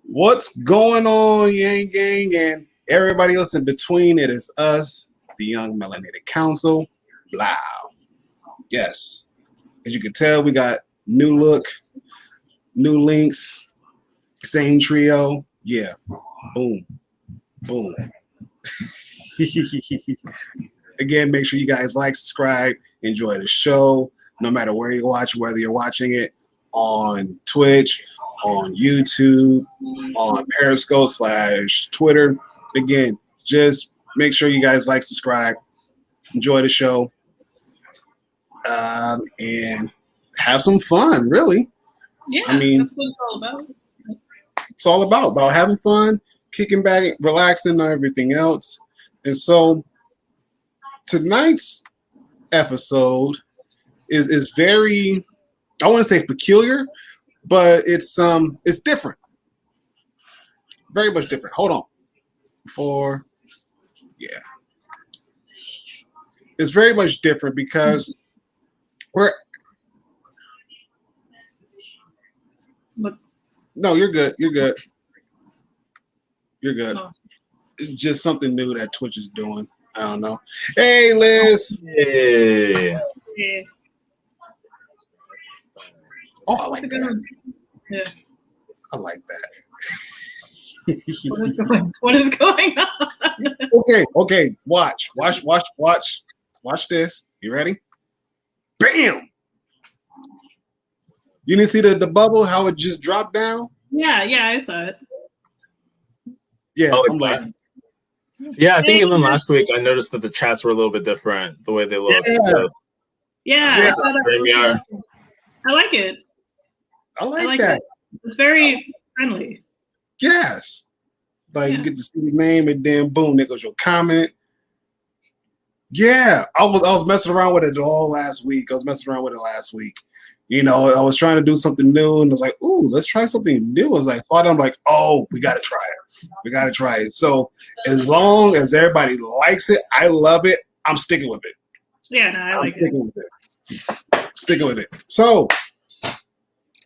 What's going on, Yang Gang, and everybody else in between? It is us, the Young Melanated Council. Blah. Yes. As you can tell, we got new look, new links, same trio. Yeah. Boom. Boom. Again, make sure you guys like, subscribe, enjoy the show, no matter where you watch, whether you're watching it on Twitch, on YouTube, on Periscope / Twitter. Again, just make sure you guys like, subscribe, enjoy the show, and have some fun, really. Yeah, I mean, that's what it's all about. It's all about having fun, kicking back, relaxing, and everything else. And so tonight's episode is very, I want to say peculiar, but it's different. Very much different. Hold on. It's very much different because no, you're good. You're good. Oh. It's just something new that Twitch is doing. I don't know. Hey, Liz. Hey. Oh, I like that. Yeah. I like that. What is going on? Okay. Watch this. You ready? Bam! You didn't see the bubble, how it just dropped down? Yeah, I saw it. Yeah, I'm like, yeah, I think even last week I noticed that the chats were a little bit different, the way they look. Yeah. I like it. I like that. It's very friendly. Yes. You get to see the name and then boom, there goes your comment. Yeah, I was messing around with it all last week. You know, I was trying to do something new and I was like, ooh, let's try something new. I'm like, oh, we got to try it. So as long as everybody likes it, I love it, I'm sticking with it. Yeah, no, I like it. Sticking with it. So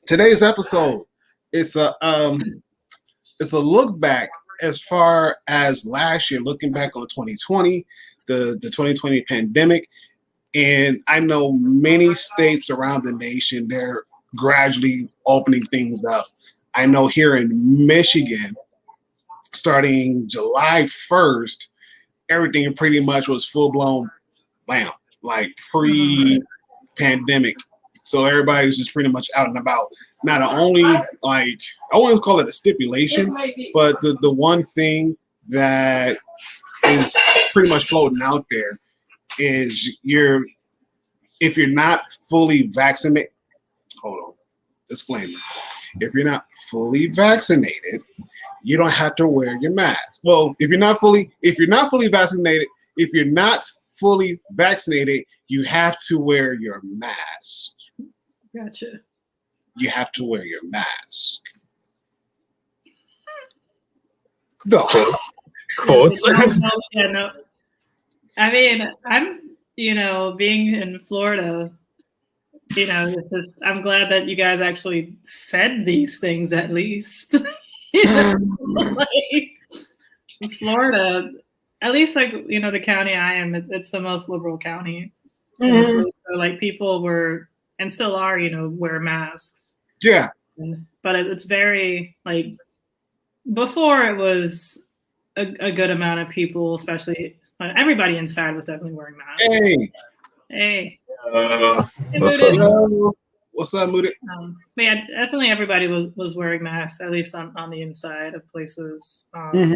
today's episode, it's a look back as far as last year, looking back on 2020, the 2020 pandemic. And I know many states around the nation, they're gradually opening things up. I know here in Michigan, starting July 1st, everything pretty much was full-blown bam, like pre-pandemic. So everybody's just pretty much out and about. Not only, I wouldn't call it a stipulation, but the one thing that is pretty much floating out there is if you're not fully vaccinated, hold on, disclaimer. If you're not fully vaccinated, you don't have to wear your mask. Well, if you're not fully vaccinated, you have to wear your mask. Gotcha. You have to wear your mask. Quotes. Yeah, no. I mean, I'm, being in Florida, I'm glad that you guys actually said these things at least. Florida, at least the county I am, it's the most liberal county. Mm-hmm. So, people were and still are, wear masks. Yeah. But it's very before it was a good amount of people, especially everybody inside was definitely wearing masks. Hey. What's up, Moody? But yeah, definitely everybody was wearing masks, at least on the inside of places. I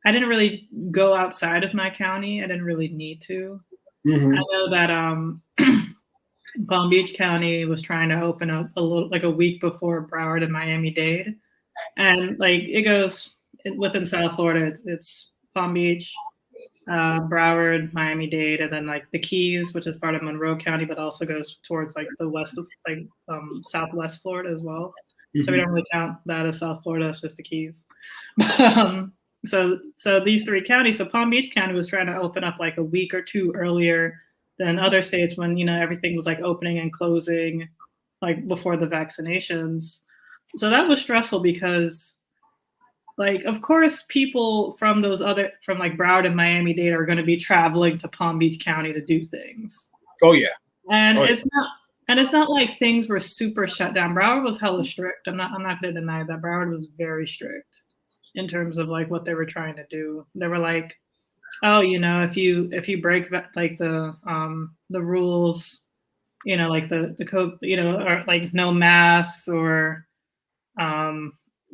didn't really go outside of my county. I didn't really need to. Mm-hmm. I know that Palm Beach County was trying to open up a little, a week before Broward and Miami-Dade. And it goes within South Florida, it's Palm Beach, Broward, Miami-Dade, and then the Keys, which is part of Monroe County, but also goes towards the west of Southwest Florida as well. Mm-hmm. So we don't really count that as South Florida, it's just the Keys. So these three counties, so Palm Beach County was trying to open up a week or two earlier than other states when, you know, everything was like opening and closing like before the vaccinations. So that was stressful because, like, of course, people from like Broward and Miami-Dade are going to be traveling to Palm Beach County to do things. Oh yeah. And it's not like things were super shut down. Broward was hella strict. I'm not going to deny that. Broward was very strict in terms of like what they were trying to do. They were like, oh, you know, if you break like the rules, you know, like the code, you know, or like no masks or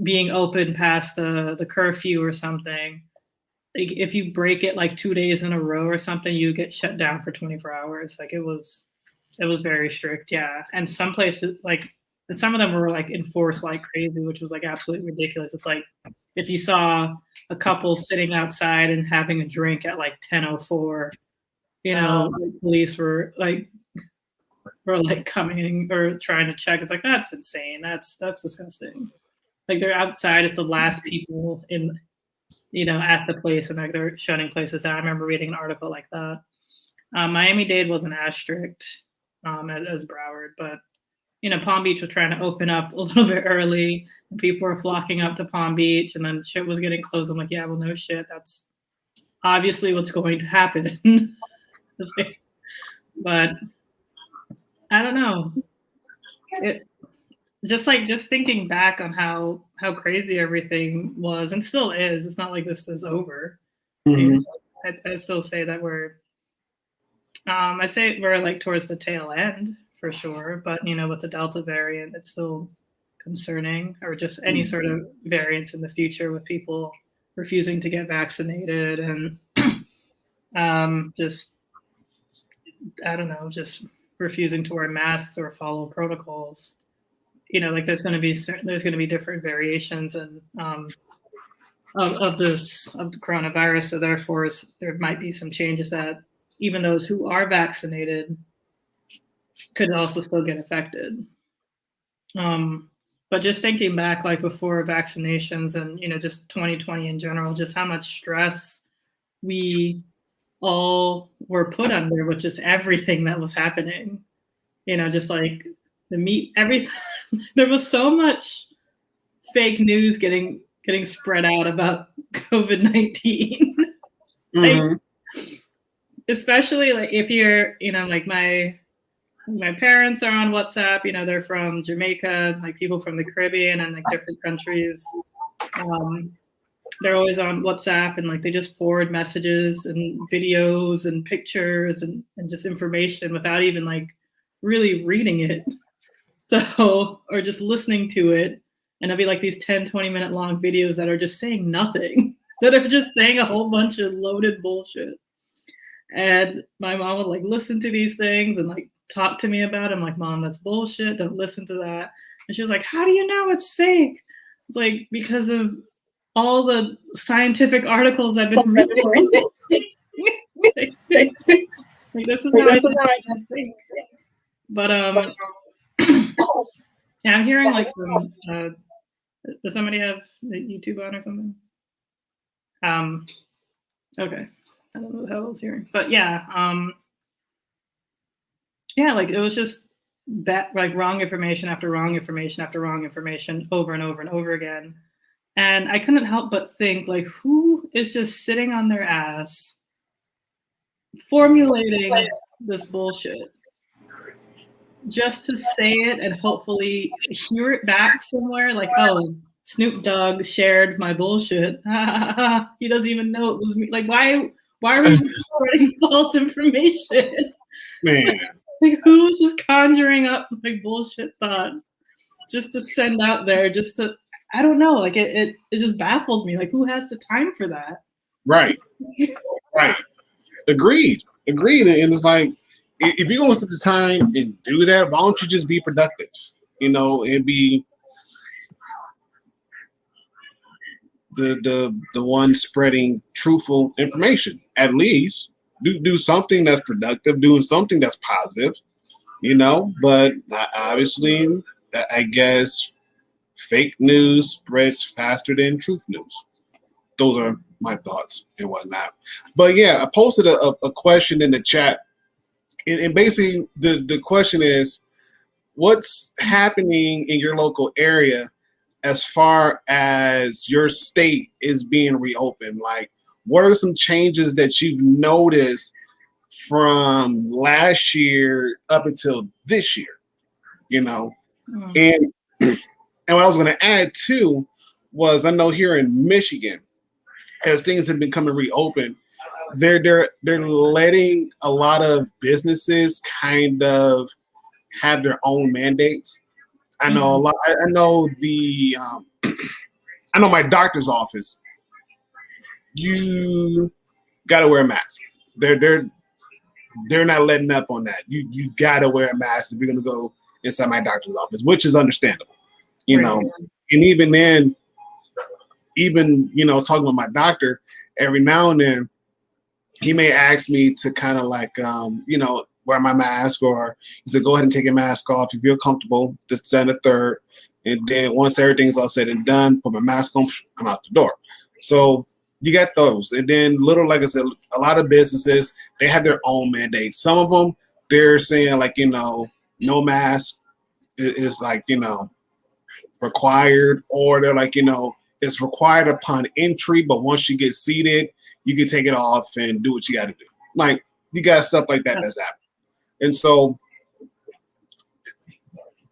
being open past the curfew or something. Like if you break it like 2 days in a row or something, you get shut down for 24 hours. Like it was very strict. Yeah. And some places, like some of them were like enforced like crazy, which was like absolutely ridiculous. It's like if you saw a couple sitting outside and having a drink at like 10:04, you know, the police were like coming or trying to check. It's like, that's insane. That's disgusting. Like they're outside as the last people in, you know, at the place, and like they're shutting places down. I remember reading an article like that. Miami-Dade wasn't as strict as Broward, but you know, Palm Beach was trying to open up a little bit early. People were flocking up to Palm Beach, and then shit was getting closed. I'm like, yeah, well, no shit. That's obviously what's going to happen. But I don't know. Just thinking back on how crazy everything was and still is. It's not like this is over. Mm-hmm. I still say that we're like towards the tail end for sure. But you know, with the Delta variant, it's still concerning, or just any sort of variants in the future with people refusing to get vaccinated and just I don't know, just refusing to wear masks or follow protocols. You know, like there's going to be different variations and of the coronavirus. So therefore, there might be some changes that even those who are vaccinated could also still get affected. But just thinking back, like before vaccinations and, you know, just 2020 in general, just how much stress we all were put under with just everything that was happening, you know, just like everything. There was so much fake news getting spread out about COVID-19. Mm-hmm. Like, especially like if you're, you know, like my parents are on WhatsApp, you know, they're from Jamaica, like people from the Caribbean and like different countries. They're always on WhatsApp and like they just forward messages and videos and pictures and just information without even like really reading it. So, or just listening to it. And it'll be like these 10, 20-minute long videos that are just saying nothing, that are just saying a whole bunch of loaded bullshit. And my mom would like listen to these things and like talk to me about it. I'm like, Mom, that's bullshit. Don't listen to that. And she was like, how do you know it's fake? It's like, because of all the scientific articles I've been reading. Like, this is how I think. But yeah, I'm hearing like some. Does somebody have the YouTube on or something? Okay, I don't know what the hell I was hearing, but yeah, yeah, like it was just like wrong information after wrong information after wrong information over and over and over again. And I couldn't help but think, like, who is just sitting on their ass formulating this bullshit just to say it and hopefully hear it back somewhere? Like, oh, Snoop Dogg shared my bullshit. He doesn't even know it was me. Like, why are we spreading false information? Man. Like, who's just conjuring up like bullshit thoughts just to send out there, just to, I don't know, like it just baffles me. Like, who has the time for that? Right. Right. Agreed. And it's like, if you're going to take the time and do that, why don't you just be productive? You know, and be the one spreading truthful information. At least do something that's productive, doing something that's positive, you know. But obviously, I guess fake news spreads faster than truth news. Those are my thoughts and whatnot. But yeah, I posted a question in the chat and basically the question is, what's happening in your local area as far as your state is being reopened? Like, what are some changes that you've noticed from last year up until this year? You know, and and what I was going to add too was, I know here in Michigan, as things have been coming reopened, they're letting a lot of businesses kind of have their own mandates. I know a lot. I know the I know my doctor's office. You got to wear a mask. They're not letting up on that. You got to wear a mask if you're going to go inside my doctor's office, which is understandable, you know. And even then, even, you know, talking with my doctor, every now and then, he may ask me to kind of like, you know, wear my mask, or he said, go ahead and take your mask off if you're comfortable, this, and the third. And then once everything's all said and done, put my mask on, I'm out the door. So you got those. And then little, like I said, a lot of businesses, they have their own mandates. Some of them, they're saying like, you know, no mask is like, you know, required, or they're like, you know, it's required upon entry, but once you get seated, you can take it off and do what you got to do. Like, you got stuff like that that's happening. And so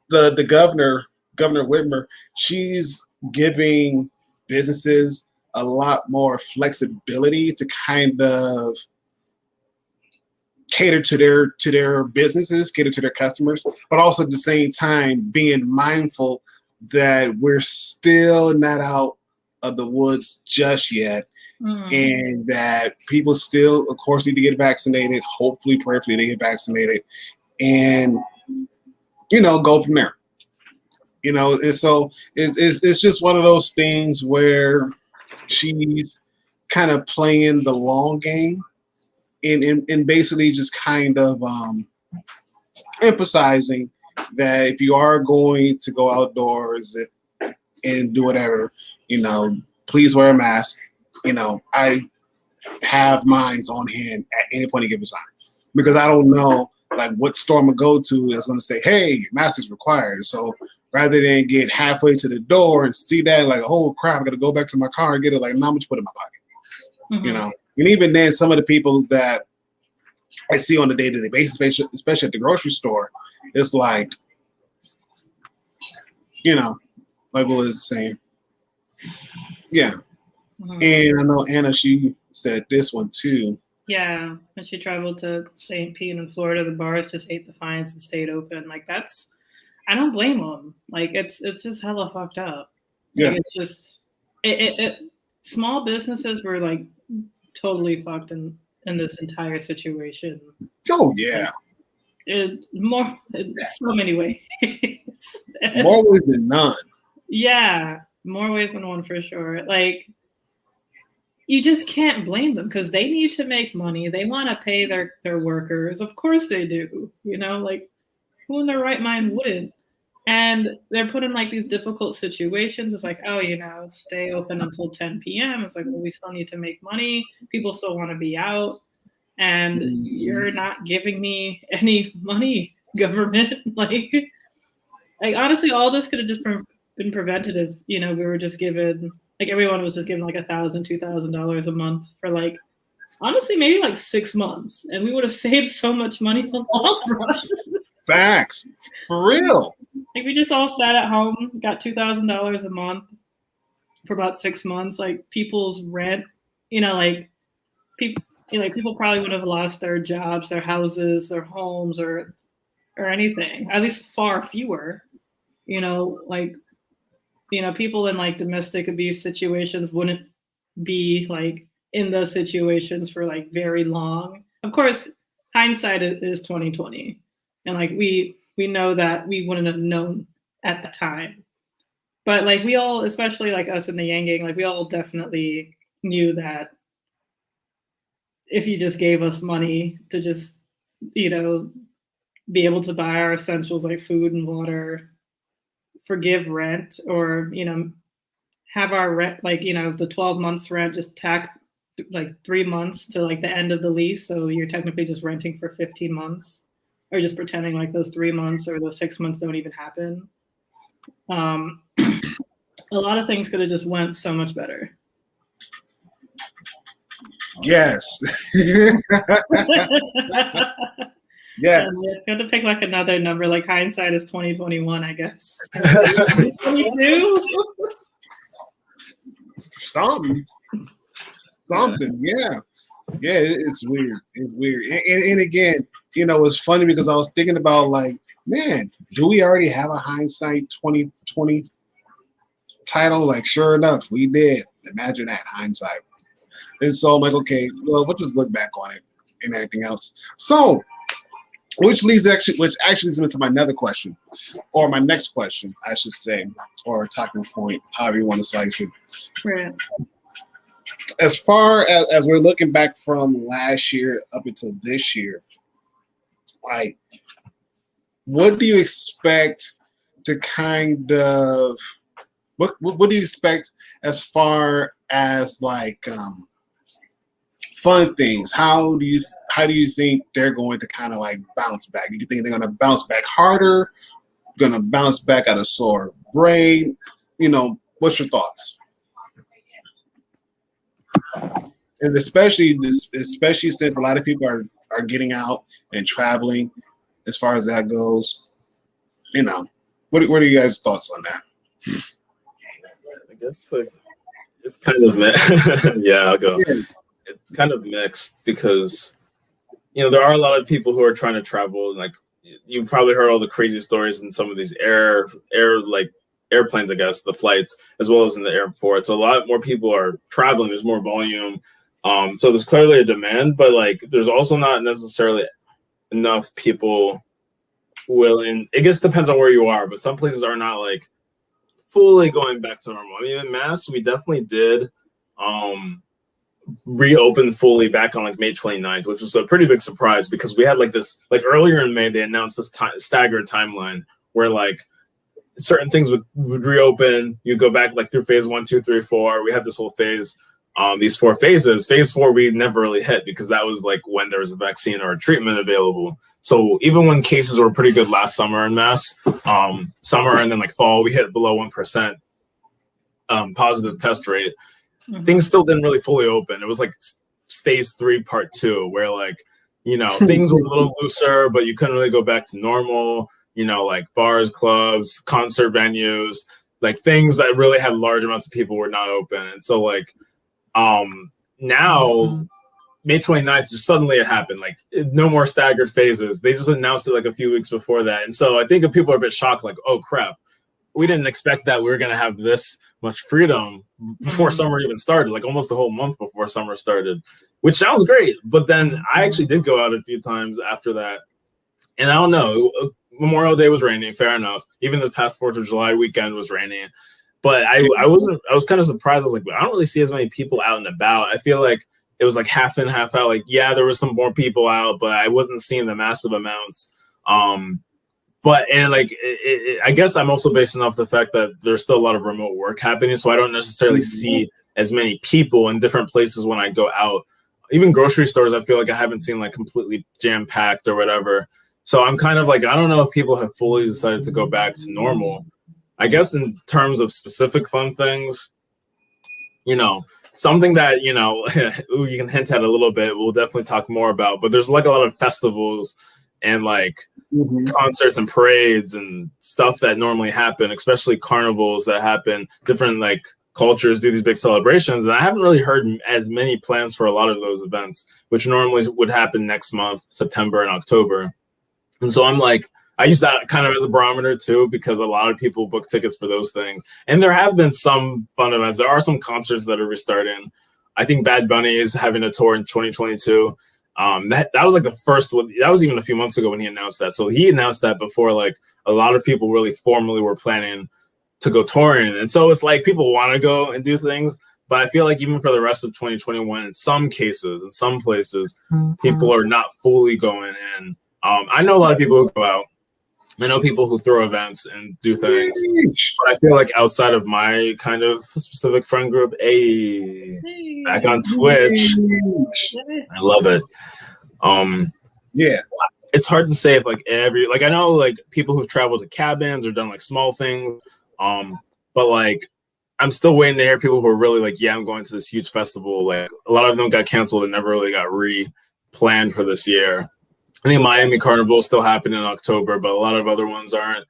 the Governor Whitmer, she's giving businesses a lot more flexibility to kind of cater to their businesses, cater to their customers, but also at the same time being mindful that we're still not out of the woods just yet. And that people still, of course, need to get vaccinated. Hopefully, prayerfully, they get vaccinated, and, you know, go from there. You know, and so it's just one of those things where she's kind of playing the long game, and basically just kind of emphasizing that if you are going to go outdoors and do whatever, you know, please wear a mask. You know, I have mines on hand at any point in given time, because I don't know like what store I'm gonna go to that's gonna say, hey, mask is required. So rather than get halfway to the door and see that like, oh crap, I gotta go back to my car and get it, like, now I'm just put it in my pocket. You know, and even then, some of the people that I see on a day-to-day basis, especially at the grocery store, it's like, you know, like what was saying, yeah. And I know Anna, she said this one too. Yeah, when she traveled to St. Pete in Florida, the bars just ate the fines and stayed open. Like, that's, I don't blame them. Like, it's just hella fucked up. Like, Yeah, it's just small businesses were like totally fucked in this entire situation. oh yeah, In so many ways. more ways than none. Yeah, more ways than one for sure. Like, you just can't blame them because they need to make money. They want to pay their workers. Of course they do. You know, like, who in their right mind wouldn't? And they're put in like these difficult situations. It's like, oh, you know, stay open until 10 p.m. It's like, well, we still need to make money. People still want to be out. And you're not giving me any money, government. Like honestly, all this could have just been preventative. You know, we were just given, like, everyone was just given like $1,000, $2,000 a month for like, honestly, maybe like 6 months, and we would have saved so much money in the long run. Facts, for real. Like, we just all sat at home, got $2,000 a month for about 6 months. Like, people's rent, you know, like people probably would have lost their jobs, their houses, their homes, or anything. At least far fewer. You know, like, you know, people in like domestic abuse situations wouldn't be like in those situations for like very long. Of course, hindsight is 2020, and like we know that we wouldn't have known at the time. But like, we all, especially like us in the Yang Gang, like we all definitely knew that if you just gave us money to just, you know, be able to buy our essentials like food and water, forgive rent, or, you know, have our rent, like, you know, the 12 months rent just tacked like 3 months to like the end of the lease. So you're technically just renting for 15 months or just pretending like those 3 months or those 6 months don't even happen. A lot of things could have just went so much better. Yes. Yes. Good to pick like another number. Like hindsight is 2021, I guess. 2022. Something. Yeah. Yeah, it's weird. It's weird. And again, you know, it's funny because I was thinking about like, man, do we already have a hindsight 2020 title? Like, sure enough, we did. Imagine that hindsight. And so I'm like, okay, well, we'll just look back on it and everything else. So, which actually leads me to my another question, or my next question, I should say, or a talking point, however you want to slice it. Right. As far as we're looking back from last year up until this year, like, what do you expect to kind of what do you expect as far as like fun things? How do you think they're going to kind of like bounce back? Do you think they're going to bounce back harder? Going to bounce back at a sore brain? You know, what's your thoughts? And especially since a lot of people are getting out and traveling, as far as that goes, you know, what are you guys' thoughts on that? I guess like it's kind of yeah, I'll go. It's kind of mixed because, you know, there are a lot of people who are trying to travel. Like you've probably heard all the crazy stories in some of these airplanes, I guess, the flights, as well as in the airport. So a lot more people are traveling. There's more volume. So there's clearly a demand, but like there's also not necessarily enough people willing. It just depends on where you are, but some places are not like fully going back to normal. I mean, in Mass, we definitely did reopen fully back on like May 29th, which was a pretty big surprise because we had like this, like earlier in May, they announced this staggered timeline where like certain things would reopen. You go back like through phase 1, 2, 3, 4. We had this whole phase, these 4 phases. Phase 4 we never really hit because that was like when there was a vaccine or a treatment available. So even when cases were pretty good last summer in Mass, summer and then like fall, we hit below 1% positive test rate. Things still didn't really fully open. It was like phase 3 part 2 where like, you know, things were a little looser, but you couldn't really go back to normal. You know, like bars, clubs, concert venues, like things that really had large amounts of people were not open. And so like now May 29th, just suddenly it happened. Like no more staggered phases. They just announced it like a few weeks before that. And so I think if people are a bit shocked, like, oh crap, we didn't expect that we were going to have this much freedom before summer even started, like almost a whole month before summer started, which sounds great. But then I actually did go out a few times after that. And I don't know, Memorial Day was rainy, fair enough. Even the past 4th of July weekend was rainy. But I was kind of surprised. I was like, I don't really see as many people out and about. I feel like it was like half in, half out. Like, yeah, there was some more people out, but I wasn't seeing the massive amounts. But I guess I'm also basing off the fact that there's still a lot of remote work happening. So I don't necessarily see as many people in different places when I go out. Even grocery stores, I feel like I haven't seen like completely jam-packed or whatever. So I'm kind of like, I don't know if people have fully decided to go back to normal. I guess in terms of specific fun things, you know, something that, you know, you can hint at a little bit, we'll definitely talk more about, but there's like a lot of festivals and like concerts and parades and stuff that normally happen, especially carnivals that happen, different like cultures do these big celebrations. And I haven't really heard as many plans for a lot of those events, which normally would happen next month, September and October. And so I'm like, I use that kind of as a barometer too, because a lot of people book tickets for those things. And there have been some fun events. There are some concerts that are restarting. I think Bad Bunny is having a tour in 2022. That was like the first one. That was even a few months ago when he announced that. So he announced that before like a lot of people really formally were planning to go touring. And so it's like people want to go and do things. But I feel like even for the rest of 2021, in some cases, in some places, people are not fully going in. I know a lot of people who go out. I know people who throw events and do things. But I feel like outside of my kind of specific friend group, back on Twitch. I love it. Yeah. It's hard to say if like I know like people who've traveled to cabins or done like small things. But like I'm still waiting to hear people who are really like, yeah, I'm going to this huge festival. Like a lot of them got canceled and never really got planned for this year. I think Miami Carnival is still happening in October, but a lot of other ones aren't.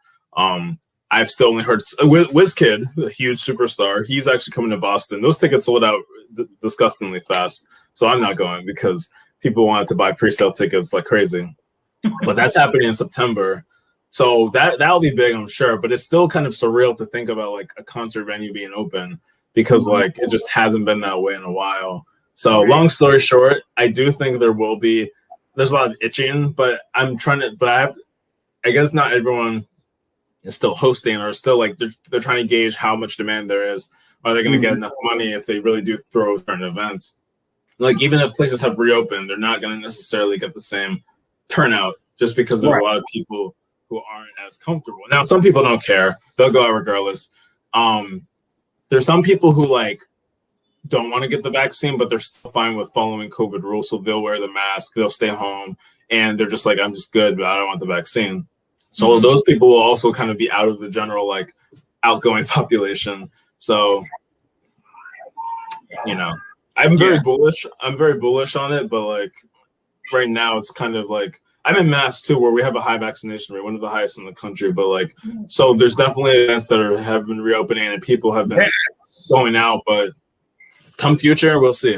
I've still only heard WizKid, a huge superstar. He's actually coming to Boston. Those tickets sold out disgustingly fast. So I'm not going because people wanted to buy pre-sale tickets like crazy. But that's happening in September. So that'll be big, I'm sure. But it's still kind of surreal to think about like a concert venue being open because like it just hasn't been that way in a while. So long story short, I do think there's a lot of itching, but I guess not everyone is still hosting or still like they're trying to gauge how much demand there is. Are they going to get enough money if they really do throw certain events? Like even if places have reopened, they're not going to necessarily get the same turnout just because there are a lot of people who aren't as comfortable. Now, some people don't care. They'll go out regardless. There's some people who like don't want to get the vaccine, but they're still fine with following COVID rules. So they'll wear the mask, they'll stay home, and they're just like, I'm just good, but I don't want the vaccine. So those people will also kind of be out of the general like outgoing population. So, I'm very bullish. I'm very bullish on it, but like right now it's kind of like I'm in Mass too, where we have a high vaccination rate, one of the highest in the country. But like, so there's definitely events that have been reopening and people have been going out. But come future, we'll see.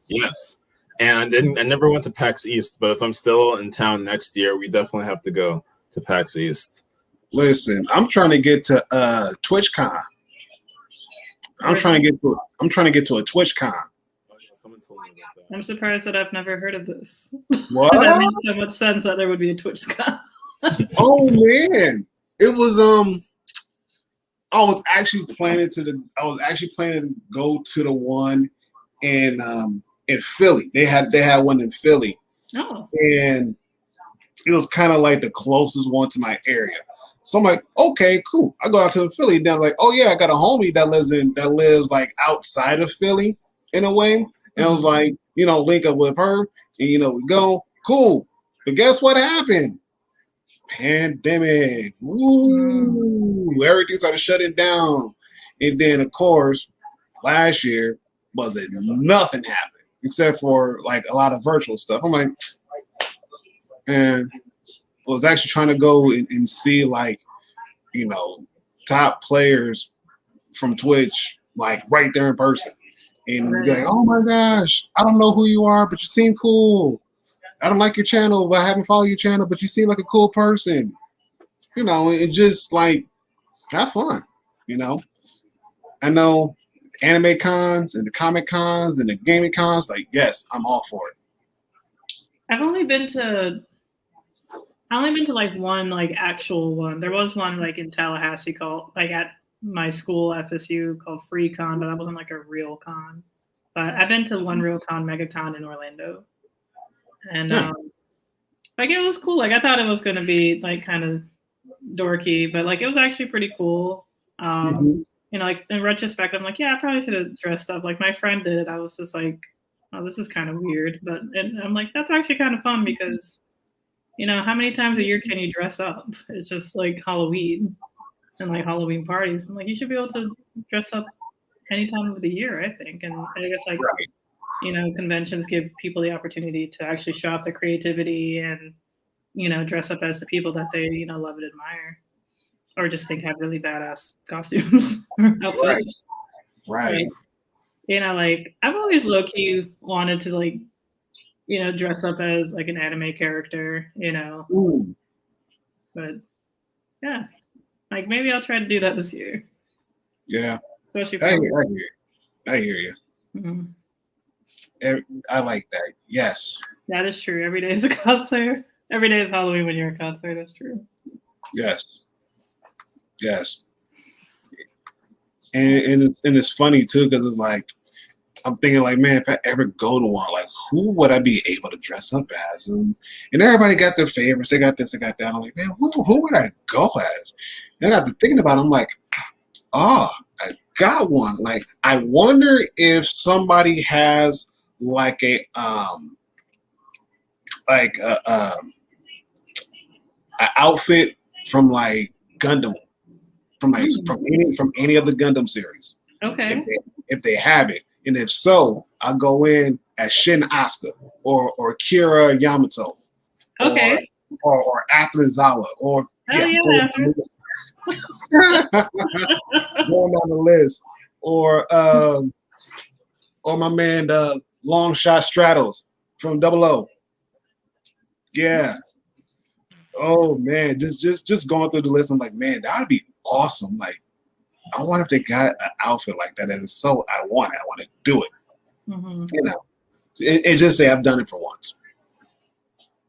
Yes. And I never went to PAX East, but if I'm still in town next year, we definitely have to go to PAX East. Listen, I'm trying to get to TwitchCon. I'm trying to get to a TwitchCon. I'm surprised that I've never heard of this. What? That makes so much sense that there would be a TwitchCon. Oh man, it was I was actually planning to go to the one in Philly. They had one in Philly. Oh. And it was kind of like the closest one to my area. So I'm like, okay, cool. I go out to Philly. Then I'm like, oh yeah, I got a homie that lives like outside of Philly in a way. And I was like, link up with her and we go. Cool. But guess what happened? Pandemic. Woo. Everything started shutting down. And then of course, last year nothing happened except for like a lot of virtual stuff. I'm like, and I was actually trying to go and see like, top players from Twitch, like right there in person. And be like, oh my gosh, I don't know who you are, but you seem cool. I don't like your channel, but I haven't followed your channel, but you seem like a cool person. And just like have fun, I know anime cons and the comic cons and the gaming cons, like, yes, I'm all for it. I've only been to like one like actual one. There was one like in Tallahassee called like at my school FSU called FreeCon, but that wasn't like a real con. But I've been to one real con, MegaCon in Orlando, and like it was cool. Like I thought it was gonna be like kind of dorky, but like it was actually pretty cool. Like in retrospect, I'm like, yeah, I probably should have dressed up. Like my friend did it. I was just like, oh, this is kind of weird, and I'm like, that's actually kind of fun because, how many times a year can you dress up? It's just like Halloween and like Halloween parties. I'm like, you should be able to dress up any time of the year, I think. And I guess like, conventions give people the opportunity to actually show off their creativity and, dress up as the people that they, love and admire, or just think have really badass costumes or outfits. Right. Like I've always low key wanted to like, dress up as like an anime character, Ooh. But yeah, like maybe I'll try to do that this year. Yeah. Especially I hear you. Mm-hmm. I like that. Yes. That is true. Every day is a cosplayer. Every day is Halloween when you're a cosplayer. That's true. Yes. And it's funny too because it's like I'm thinking like, man, if I ever go to one, like who would I be able to dress up as? And everybody got their favorites. They got this, they got that. I'm like, man, who would I go as? And I got to thinking about it. I'm like, I got one. Like, I wonder if somebody has like a outfit from like Gundam, from any of the Gundam series. Okay. If they have it, and if so, I'll go in as Shin Asuka or Kira Yamato, Okay. or Athrun Zala, or going down the list, or my man Long Shot Stratos from Double O. Yeah. Oh man, just going through the list, I'm like, man, that would be awesome. Like, I wonder if they got an outfit like that, and so I want to do it. Mm-hmm. You know, and just say I've done it for once.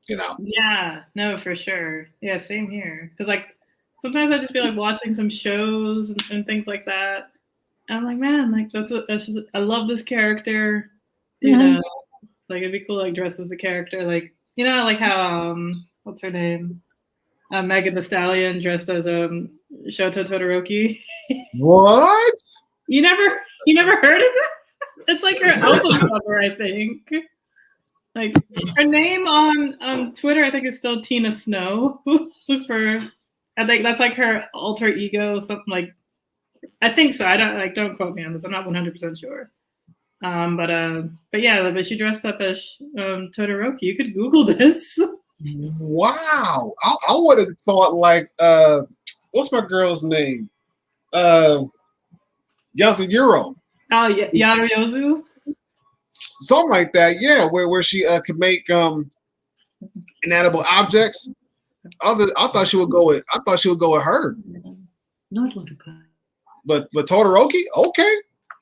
You know. Yeah. No, for sure. Yeah. Same here. Because like sometimes I just be like watching some shows and things like that, and I'm like, man, like that's just, I love this character. You know, like it'd be cool like dress as the character, like you know, like how what's her name? Megan Thee Stallion dressed as Shoto Todoroki. What? You never heard of it? It's like her album cover, I think. Like her name on Twitter, I think is still Tina Snow. I think that's like her alter ego, something like. I think so. Don't quote me on this. I'm not 100% sure. But yeah, but she dressed up as Todoroki. You could Google this. Wow, I would have thought like what's my girl's name? Yasuyuro. Oh, yeah, Yaruyozu. Something like that, yeah. Where she could make inedible objects. I thought she would go with her. But Todoroki,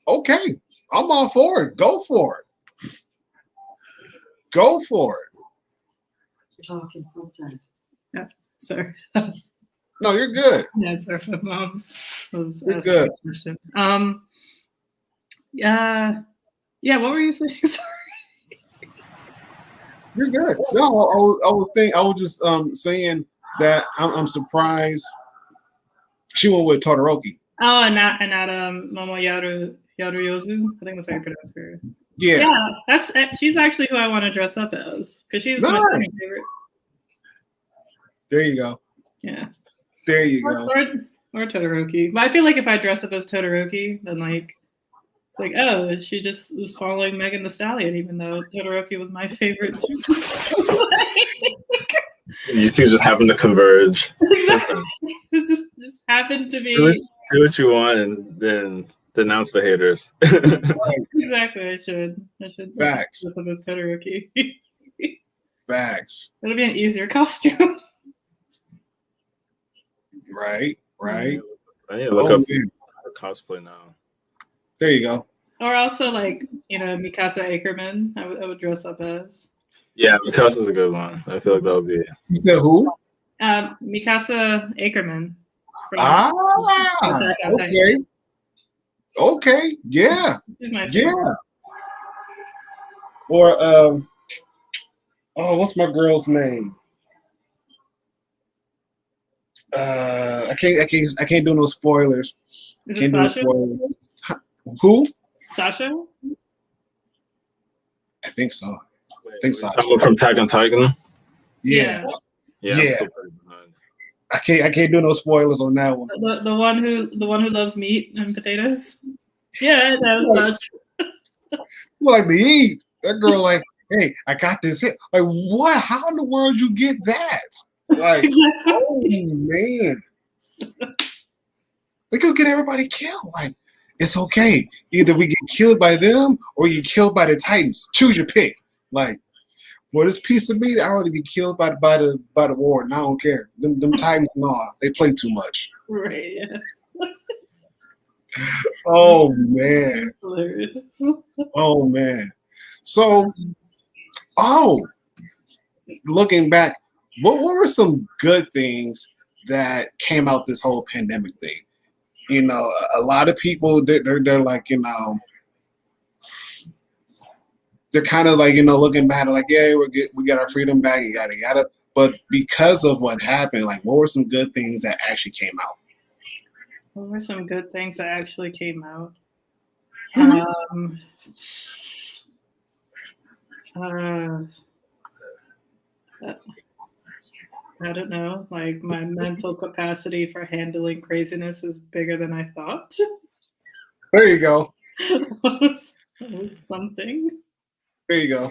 okay, I'm all for it. Go for it. Go for it. Talking sometimes. Yeah, sorry. No, you're good. Yeah, sorry. My mom was You're asking good. a question. Yeah, what were you saying? Sorry. You're good. No, I was just saying that I'm surprised she went with Todoroki. Oh, and not Momo Yaruyozu. I think that's how you pronounce her. Yeah, she's actually who I want to dress up as because she's my Nice. favorite. There you go. Yeah. There you go. Or Todoroki. But I feel like if I dress up as Todoroki, then like it's like, oh, she just was following Megan Thee Stallion, even though Todoroki was my favorite. You two just happen to converge. Exactly. It just happened to be. Do what you want and then denounce the haters. Exactly. I should. Facts. Dress up as Todoroki. Facts. It'll be an easier costume. Right. I need to look up cosplay now. There you go. Or also like, Mikasa Ackerman, I would dress up as. Yeah, Mikasa's a good one. I feel like that'll be it. You said who? Mikasa Ackerman. Okay. Yeah. She's my Yeah. favorite. Or what's my girl's name? I can't do no spoilers. Is it Can't do no Sasha? spoilers. Who? Sasha? I think so. Sasha. Someone from Attack on Titan. Yeah. Yeah. Yeah. I can't do no spoilers on that one. The one who loves meat and potatoes. Yeah, that's Sasha. Like to eat. That girl like, hey, I got this hit. Like, what? How in the world you get that? Like, oh man. They could get everybody killed. Like, it's okay. Either we get killed by them or you get killed by the Titans. Choose your pick. Like, for this piece of meat, I'd rather be killed by the war, and I don't care. Them Titans, they play too much. Right. Yeah. Oh man. Hilarious. Oh man. So, looking back, what were some good things that came out this whole pandemic thing? A lot of people they're like, they're kind of like, looking back, like, yeah, we got our freedom back, yada. But because of what happened, like, what were some good things that actually came out? What were some good things that actually came out? I don't know. Like my mental capacity for handling craziness is bigger than I thought. There you go. that was something. There you go.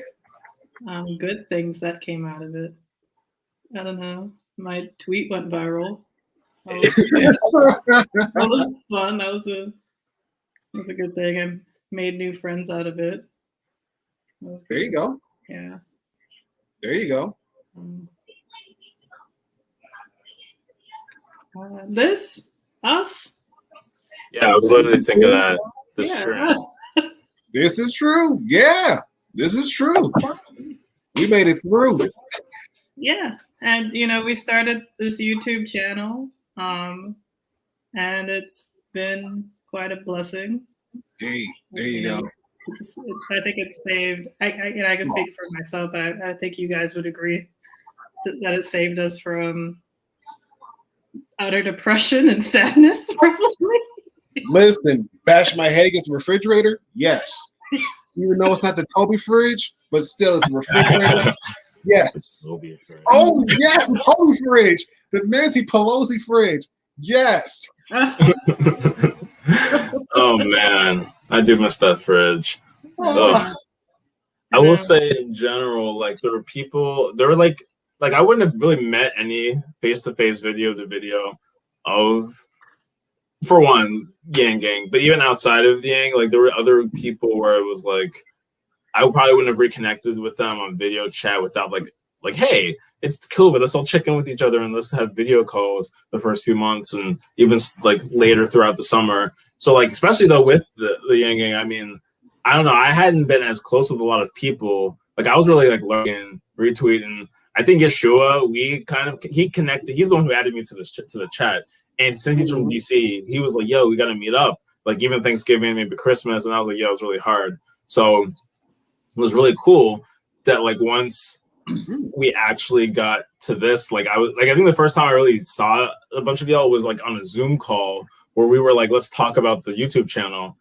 Good things that came out of it. I don't know. My tweet went viral. That was fun. That was a good thing. I made new friends out of it. There you go. Yeah. There you go. This us. Yeah, I was literally thinking that. This Yeah. This is true. Yeah, this is true. We made it through. Yeah, and we started this YouTube channel, and it's been quite a blessing. Hey, there you go. I think it saved. I can speak for myself. I think you guys would agree that it saved us from utter depression and sadness. Personally, Listen, bash my head against the refrigerator. Yes, even though it's not the Toby fridge, but still it's a refrigerator. Yes. Oh yes, the Toby fridge, the Nancy Pelosi fridge. Yes. Oh man, I do miss that fridge. Oh. I will say in general, like there were like I wouldn't have really met any face-to-face video to video of, for one, Yang Gang, but even outside of Yang, like there were other people where it was like I probably wouldn't have reconnected with them on video chat without like, hey, it's cool, but let's all check in with each other and let's have video calls the first few months and even like later throughout the summer. So like, especially though with the Yang Gang, I mean, I don't know, I hadn't been as close with a lot of people. Like I was really like looking, retweeting. I think Yeshua, he connected. He's the one who added me to the chat. And since he's from DC, he was like, yo, we got to meet up. Like even Thanksgiving, maybe Christmas. And I was like, yeah, it was really hard. So it was really cool that like once we actually got to this, like I think the first time I really saw a bunch of y'all was like on a Zoom call where we were like, let's talk about the YouTube channel.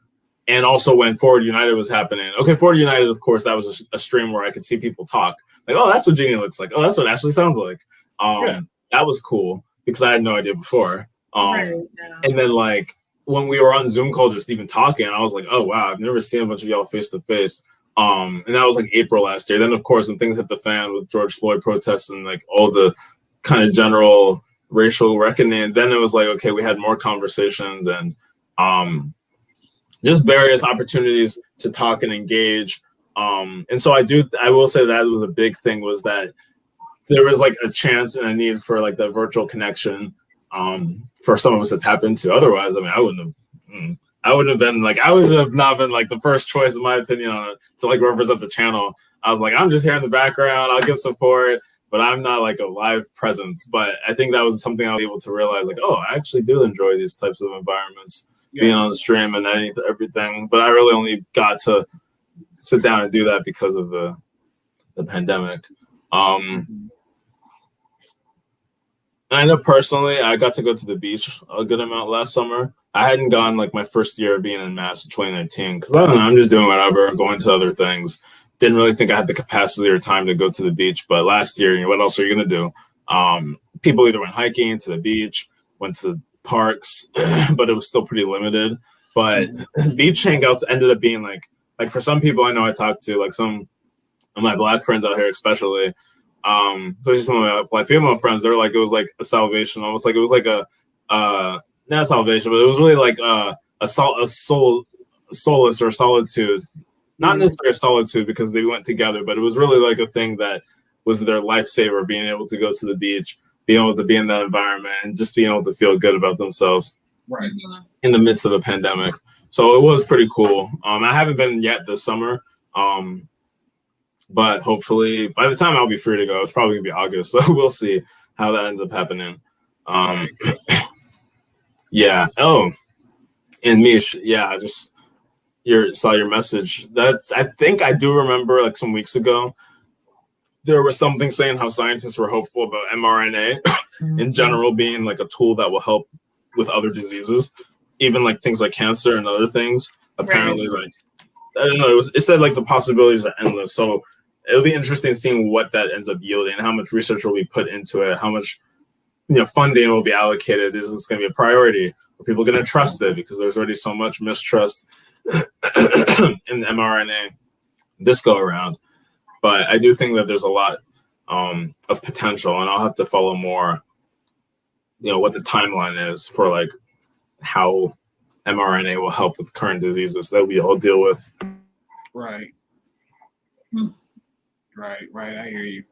And also when Forward United was happening. Okay, Forward United, of course, that was a stream where I could see people talk. Like, oh, that's what Jeannie looks like. Oh, that's what Ashley sounds like. That was cool because I had no idea before. And then like when we were on Zoom call just even talking, I was like, oh wow, I've never seen a bunch of y'all face to face. And that was like April last year. Then of course when things hit the fan with George Floyd protests and like all the kind of general racial reckoning, then it was like, okay, we had more conversations and just various opportunities to talk and engage. And so I will say that was a big thing, was that there was like a chance and a need for like the virtual connection for some of us to tap into. Otherwise, I mean, I would have not been like the first choice in my opinion on it to like represent the channel. I was like, I'm just here in the background, I'll give support, but I'm not like a live presence. But I think that was something I was able to realize, like, oh, I actually do enjoy these types of environments, being on the stream and everything. But I really only got to sit down and do that because of the pandemic. And I know personally, I got to go to the beach a good amount last summer. I hadn't gone like my first year of being in Mass in 2019 because I don't know, I'm just doing whatever, going to other things. Didn't really think I had the capacity or time to go to the beach. But last year, what else are you going to do? People either went hiking to the beach, went to parks, but it was still pretty limited. But beach hangouts ended up being like for some people I know I talked to, like some of my Black friends out here especially, especially some of my Black female friends, they were like, it was like a salvation, almost like it was like a not salvation, but it was really like a solace or solitude. Not necessarily solitude because they went together, but it was really like a thing that was their lifesaver, being able to go to the beach, being able to be in that environment, and just being able to feel good about themselves in the midst of a pandemic. So it was pretty cool. I haven't been yet this summer, but hopefully by the time I'll be free to go, it's probably gonna be August. So we'll see how that ends up happening. Yeah. Oh, and Mish, yeah, I just saw your message. I think I do remember like some weeks ago, there was something saying how scientists were hopeful about mRNA in general being like a tool that will help with other diseases. even like things like cancer and other things. Apparently, like I don't know, it said like the possibilities are endless. So it'll be interesting seeing what that ends up yielding, how much research will be put into it, how much funding will be allocated. Is this going to be a priority? Are people going to trust it? Because there's already so much mistrust in mRNA this go around. But I do think that there's a lot of potential, and I'll have to follow more, what the timeline is for like how mRNA will help with current diseases that we all deal with. Right. Right. I hear you.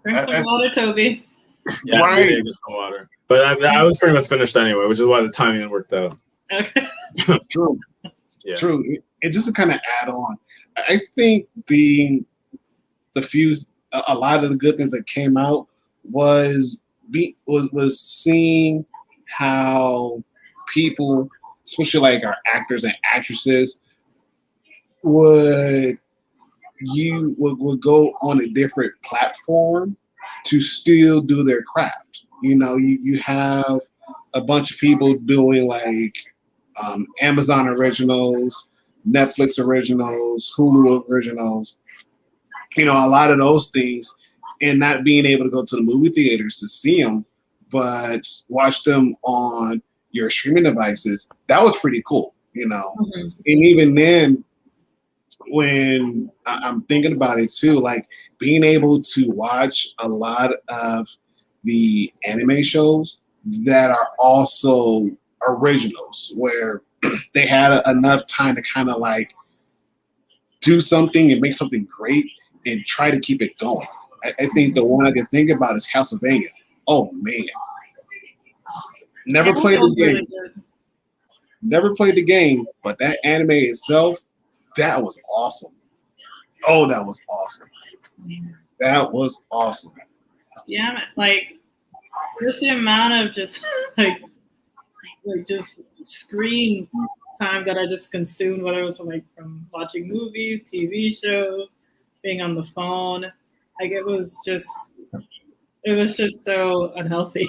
Drink some water, Toby. Yeah, right. I did get some water. But I was pretty much finished anyway, which is why the timing worked out. Okay. True. Yeah. True. It just to kind of add on, I think a lot of the good things that came out was seeing how people, especially like our actors and actresses, would go on a different platform to still do their craft. You have a bunch of people doing like Amazon originals, Netflix originals, Hulu originals, a lot of those things, and not being able to go to the movie theaters to see them, but watch them on your streaming devices. That was pretty cool, Mm-hmm. And even then, when I'm thinking about it too, like being able to watch a lot of the anime shows that are also originals, where they had enough time to kind of like do something and make something great and try to keep it going. I think the one I can think about is Castlevania. Oh man, never played the game. Never played the game, but that anime itself, that was awesome. Oh, that was awesome. That was awesome. Yeah, like just the amount of just like just screen time that I just consumed, whether it was from watching movies, TV shows, being on the phone. Like it was just so unhealthy.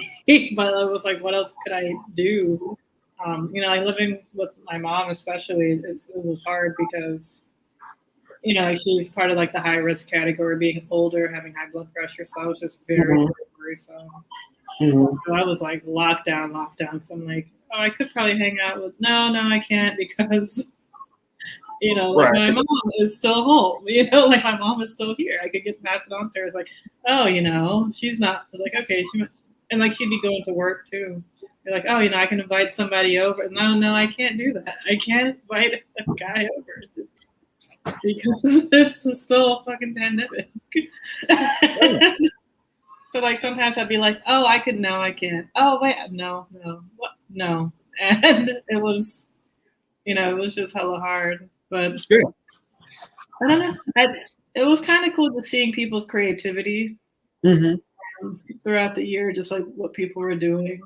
But I was like, what else could I do? Like living with my mom, especially, it was hard because, she's part of like the high risk category, being older, having high blood pressure. So I was just very worrisome. Mm-hmm. So I was like locked down because I'm like, oh, I could probably hang out with. No, I can't because, like my mom is still home. Like my mom is still here. I could get passed it on to her. It's like, oh, she's not. I was like, okay, and like she'd be going to work too. They're like, oh, I can invite somebody over. No, I can't do that. I can't invite a guy over because it's still a fucking pandemic. So like sometimes I'd be like, oh, I could. No, I can't. Oh, wait, no, what? No, and it was, it was just hella hard. But I don't know. It was kind of cool to seeing people's creativity throughout the year, just like what people were doing.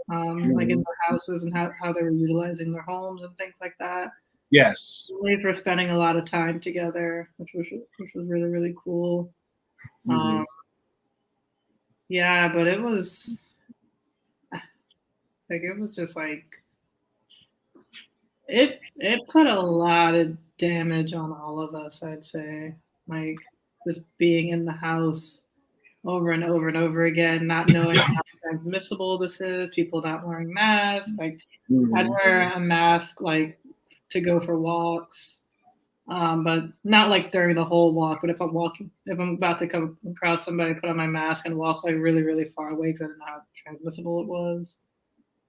Like in their houses and how they were utilizing their homes and things like that. Yes. We were spending a lot of time together, which was really, really cool. Yeah, but it was just like it put a lot of damage on all of us, I'd say. Like just being in the house over and over and over again, not knowing how transmissible this is, people not wearing masks. Like I'd wear a mask like to go for walks, but not like during the whole walk. But if I'm about to come across somebody, put on my mask and walk like really, really far away because I didn't know how transmissible it was.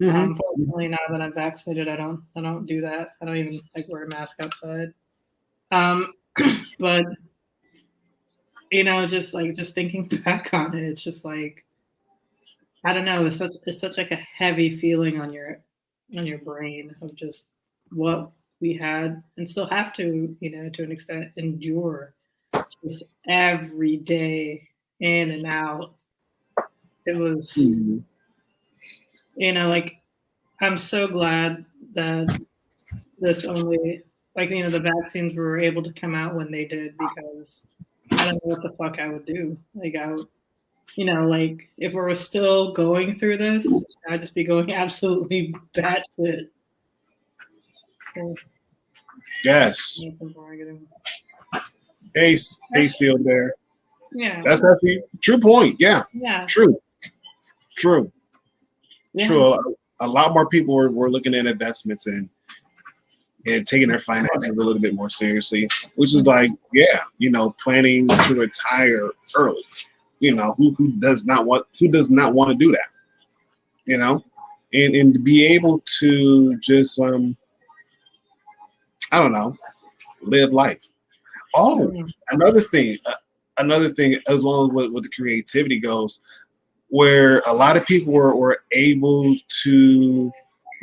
Fortunately, now that I'm vaccinated, I don't do that. I don't even like wear a mask outside. But just thinking back on it, it's just like, I don't know. It's such like a heavy feeling on your brain of just what we had and still have to, to an extent, endure just every day in and out. It was, like, I'm so glad that this only, like, the vaccines were able to come out when they did, because I don't know what the fuck I would do. Like, like if we were still going through this, I'd just be going absolutely batshit Cool. Yes. Before I get in. Ace sealed there. Yeah. That's actually true point. Yeah. Yeah. True. Yeah. True. A lot more people were looking at investments and taking their finances a little bit more seriously, which is like, yeah, planning to retire early. Who does not want to do that? And to be able to just I don't know, live life. Oh, another thing, as long as with the creativity goes, where a lot of people were able to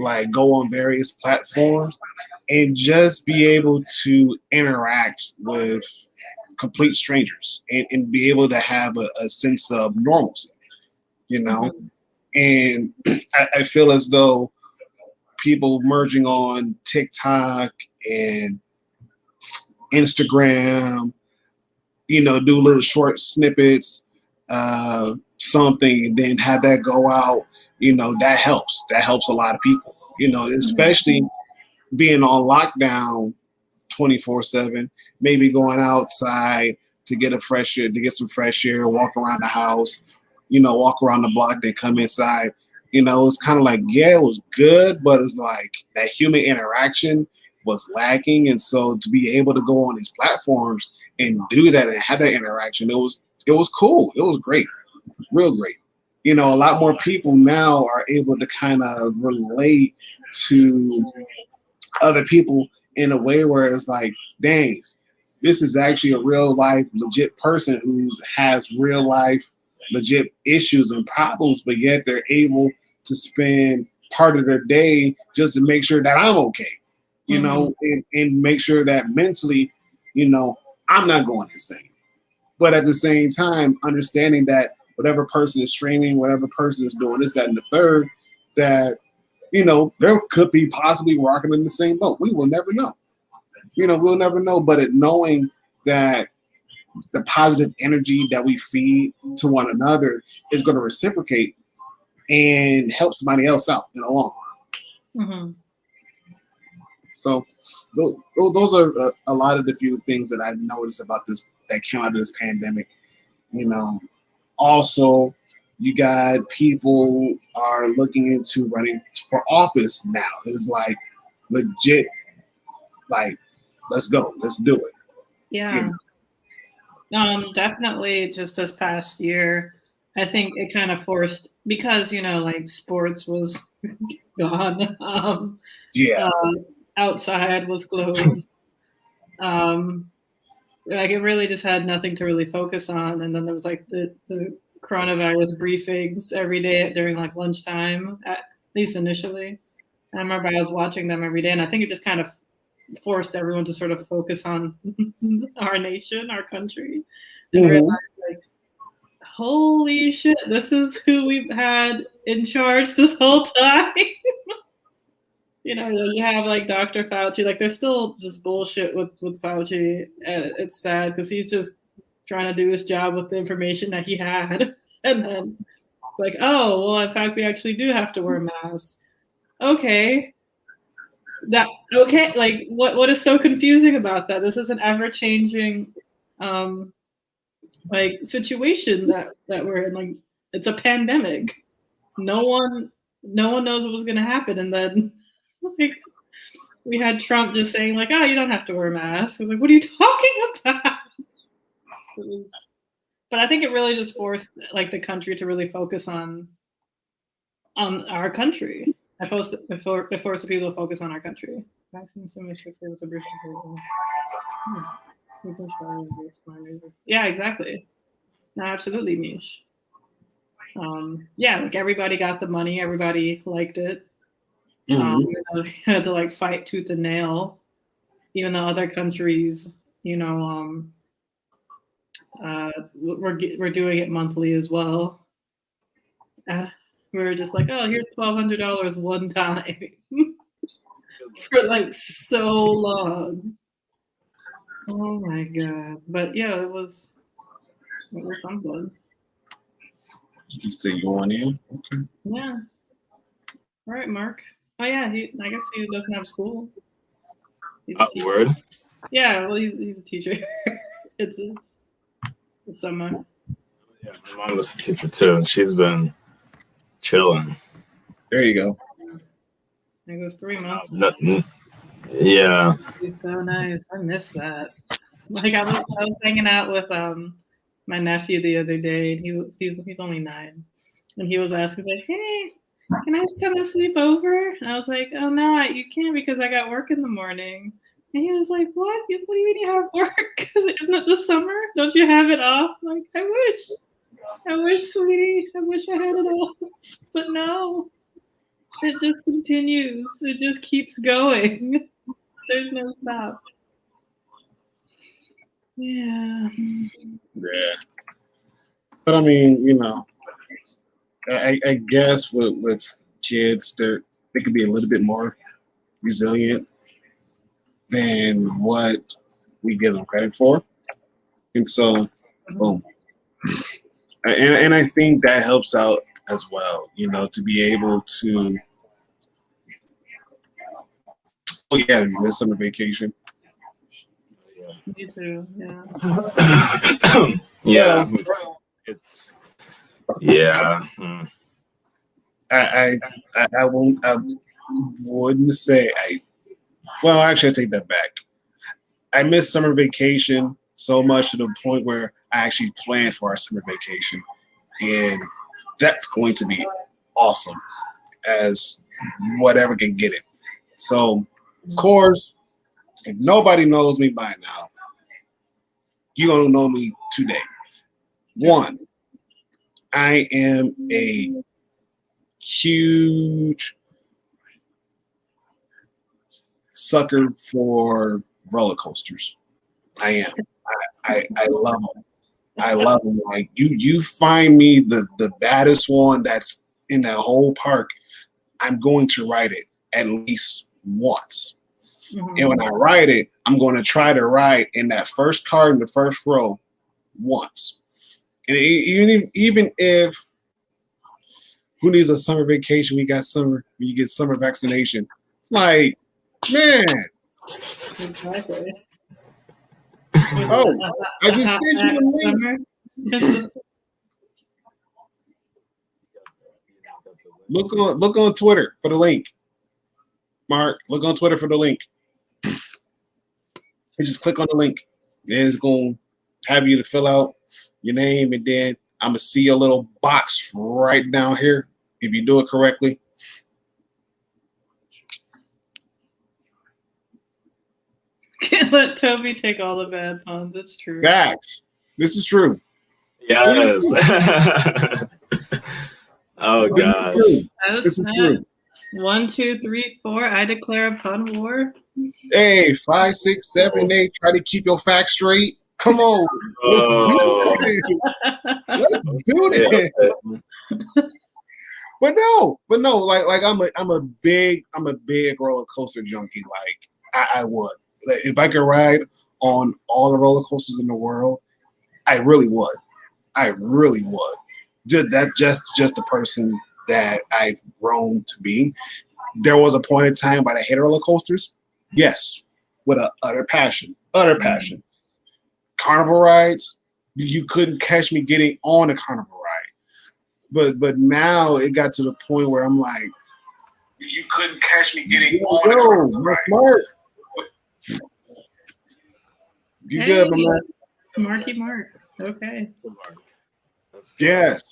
like go on various platforms and just be able to interact with complete strangers and be able to have a sense of normalcy, And I feel as though people merging on TikTok and Instagram, do little short snippets, something, and then have that go out, that helps. That helps a lot of people, especially being on lockdown 24/7, maybe going outside to get some fresh air, walk around the house, walk around the block, then come inside. It's kind of like, yeah, it was good, but it's like that human interaction was lacking. And so to be able to go on these platforms and do that and have that interaction, it was cool. It was great, real great. A lot more people now are able to kind of relate to other people in a way where it's like, dang, this is actually a real life, legit person who has real life, legit issues and problems, but yet they're able to spend part of their day just to make sure that I'm okay, and make sure that mentally, I'm not going insane. But at the same time, understanding that whatever person is streaming, whatever person is doing this, that, and the third, that there could be possibly rocking in the same boat. We will never know. We'll never know. But knowing that the positive energy that we feed to one another is going to reciprocate and help somebody else out in the long run. Mm-hmm. So those are a lot of the few things that I've noticed about this that came out of this pandemic. Also, you got people are looking into running for office now. It's like legit, like, let's go, let's do it. Yeah. Definitely just this past year, I think it kind of forced, because, like sports was gone. Outside was closed. Like it really just had nothing to really focus on. And then there was like the coronavirus briefings every day during like lunchtime, at least initially. And I remember I was watching them every day, and I think it just kind of forced everyone to sort of focus on our nation, our country, and realize like, holy shit, this is who we've had in charge this whole time. You have like Dr. Fauci, like there's still just bullshit with Fauci. It's sad because he's just trying to do his job with the information that he had. And then it's like, oh, well, in fact, we actually do have to wear masks. Okay. Like what is so confusing about that? This is an ever-changing like situation that we're in. Like it's a pandemic. No one knows what was gonna happen. And then like we had Trump just saying like, oh, you don't have to wear masks. I was like, what are you talking about? But I think it really just forced like the country to really focus on our country. It forced the people to focus on our country. Yeah, exactly. No, absolutely, Mish. Yeah, like everybody got the money, everybody liked it. You had to like fight tooth and nail, even though other countries, we're doing it monthly as well. We were just like, oh, here's $1,200 one time for like so long. Oh my god! But yeah, it was something. You say going in? Okay. Yeah. All right, Mark. Oh yeah, I guess he doesn't have school. He's a teacher. Word. Yeah, well, he's a teacher. it's a summer. Yeah, my mom was a teacher too, and she's been chilling. There you go. It was 3 months. Yeah. It's so nice. I miss that. Like I was hanging out with my nephew the other day, and he's only 9, and he was asking like, "Hey, can I just come and sleep over?" And I was like, "Oh no, you can't because I got work in the morning." And he was like, "What? What do you mean you have work? Isn't it the summer? Don't you have it off?" I'm like, I wish, sweetie, I wish I had it off, but no, it just continues. It just keeps going. There's no stop. Yeah. Yeah. But I mean, I guess with kids, they could be a little bit more resilient than what we give them credit for. And so, boom. And I think that helps out as well, to be able to. Oh yeah, you miss summer vacation. Me too. Yeah. Yeah. It's I wouldn't say well, actually I take that back. I miss summer vacation so much to the point where I actually planned for our summer vacation. And that's going to be awesome as whatever can get it. So of course, if nobody knows me by now, you're gonna know me today. 1, I am a huge sucker for roller coasters. I am. I love them. I love them. Like you find me the baddest one that's in that whole park, I'm going to ride it at least once. Mm-hmm. And when I ride it, I'm going to try to ride in that first car in the first row once. And even if who needs a summer vacation? We got summer. You get summer vaccination. It's like, man. Exactly. Oh, I just sent you the link. Look on Twitter for the link. Mark, look on Twitter for the link. You just click on the link. And it's going to have you to fill out your name, and then I'm going to see a little box right down here if you do it correctly. Can't let Toby take all the bad puns. That's true. Facts. This is true. yes. Oh This god. is true. This is true. 1, 2, 3, 4. I declare a pun war. Hey, 5, 6, 7, 8. Try to keep your facts straight. Come on. Let's do this. Let's do this. But no, like I'm a big roller coaster junkie. Like I would. Like, if I could ride on all the roller coasters in the world, I really would. I really would. That's just the person that I've grown to be. There was a point in time when I hated roller coasters. Yes, with an utter passion. Carnival rides, you couldn't catch me getting on a carnival ride. But now it got to the point where I'm like, you couldn't catch me getting on a carnival ride. Mark. You good, my man? Marky Mark. Okay. Yes.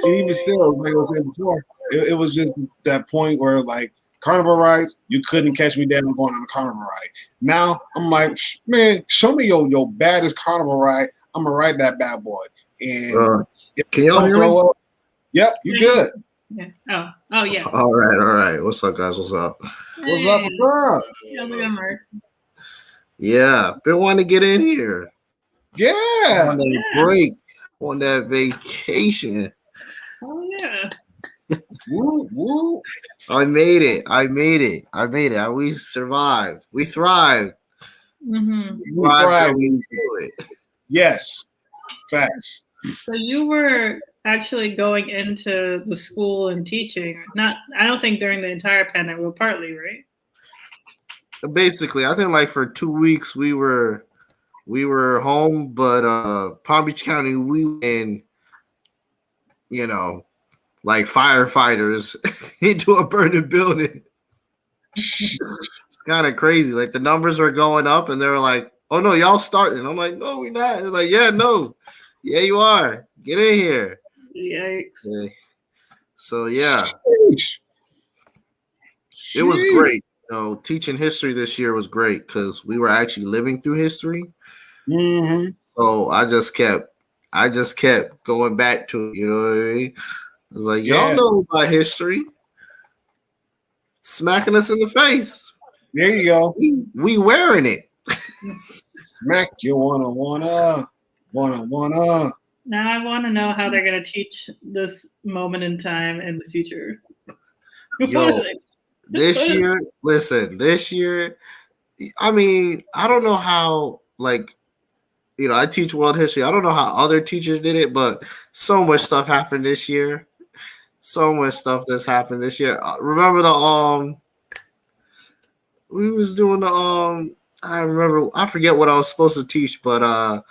And even still, like I was saying before, it was just that point where, like, carnival rides, you couldn't catch me down going on a carnival ride. Now I'm like, man, show me your baddest carnival ride. I'm gonna ride that bad boy. And can y'all hear me? Up, yep, you good. Yeah. Oh yeah. All right. What's up, guys? What's up? Hey. What's up? How's it going, Mark? Yeah, been wanting to get in here. Yeah. On that break, on that vacation. Oh yeah. Woo. I made it. We survived. We thrived. Mm-hmm. We thrived. It. Yes. Facts. So you were actually going into the school and teaching. I don't think during the entire pandemic, well, partly, right? basically, I think like for 2 weeks we were home, but Palm Beach County we in, like firefighters into a burning building. It's kind of crazy. Like the numbers were going up, and they were like, "Oh no, y'all starting." I'm like, "No, we not." They're like, "Yeah, no, yeah, you are. Get in here." Yikes. Yeah. So yeah, Sheesh. it was Sheesh. great. Teaching history this year was great because we were actually living through history. Mm-hmm. So I just kept going back to it. You know what I mean? I was like, y'all Yeah. know about history. Smacking us in the face. There you go. We wearing it. Smack you wanna. Now I want to know how they're going to teach this moment in time in the future. Yo, this year, I mean, I don't know how, like, I teach world history. I don't know how other teachers did it, but so much stuff happened this year. So much stuff that's happened this year. Remember we was doing I forget what I was supposed to teach, but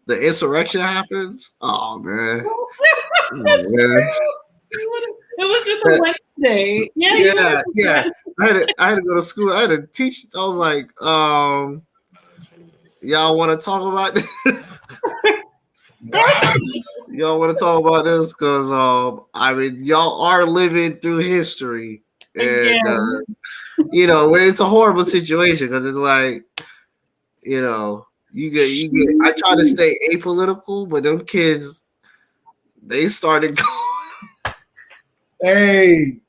the insurrection happens. Oh man. It was just a Wednesday. Yeah. I had to go to school. I had to teach. I was like, y'all want to talk about this? Y'all want to talk about this? Because I mean, y'all are living through history, and it's a horrible situation because it's like, you get. I try to stay apolitical, but them kids, they started going. Hey.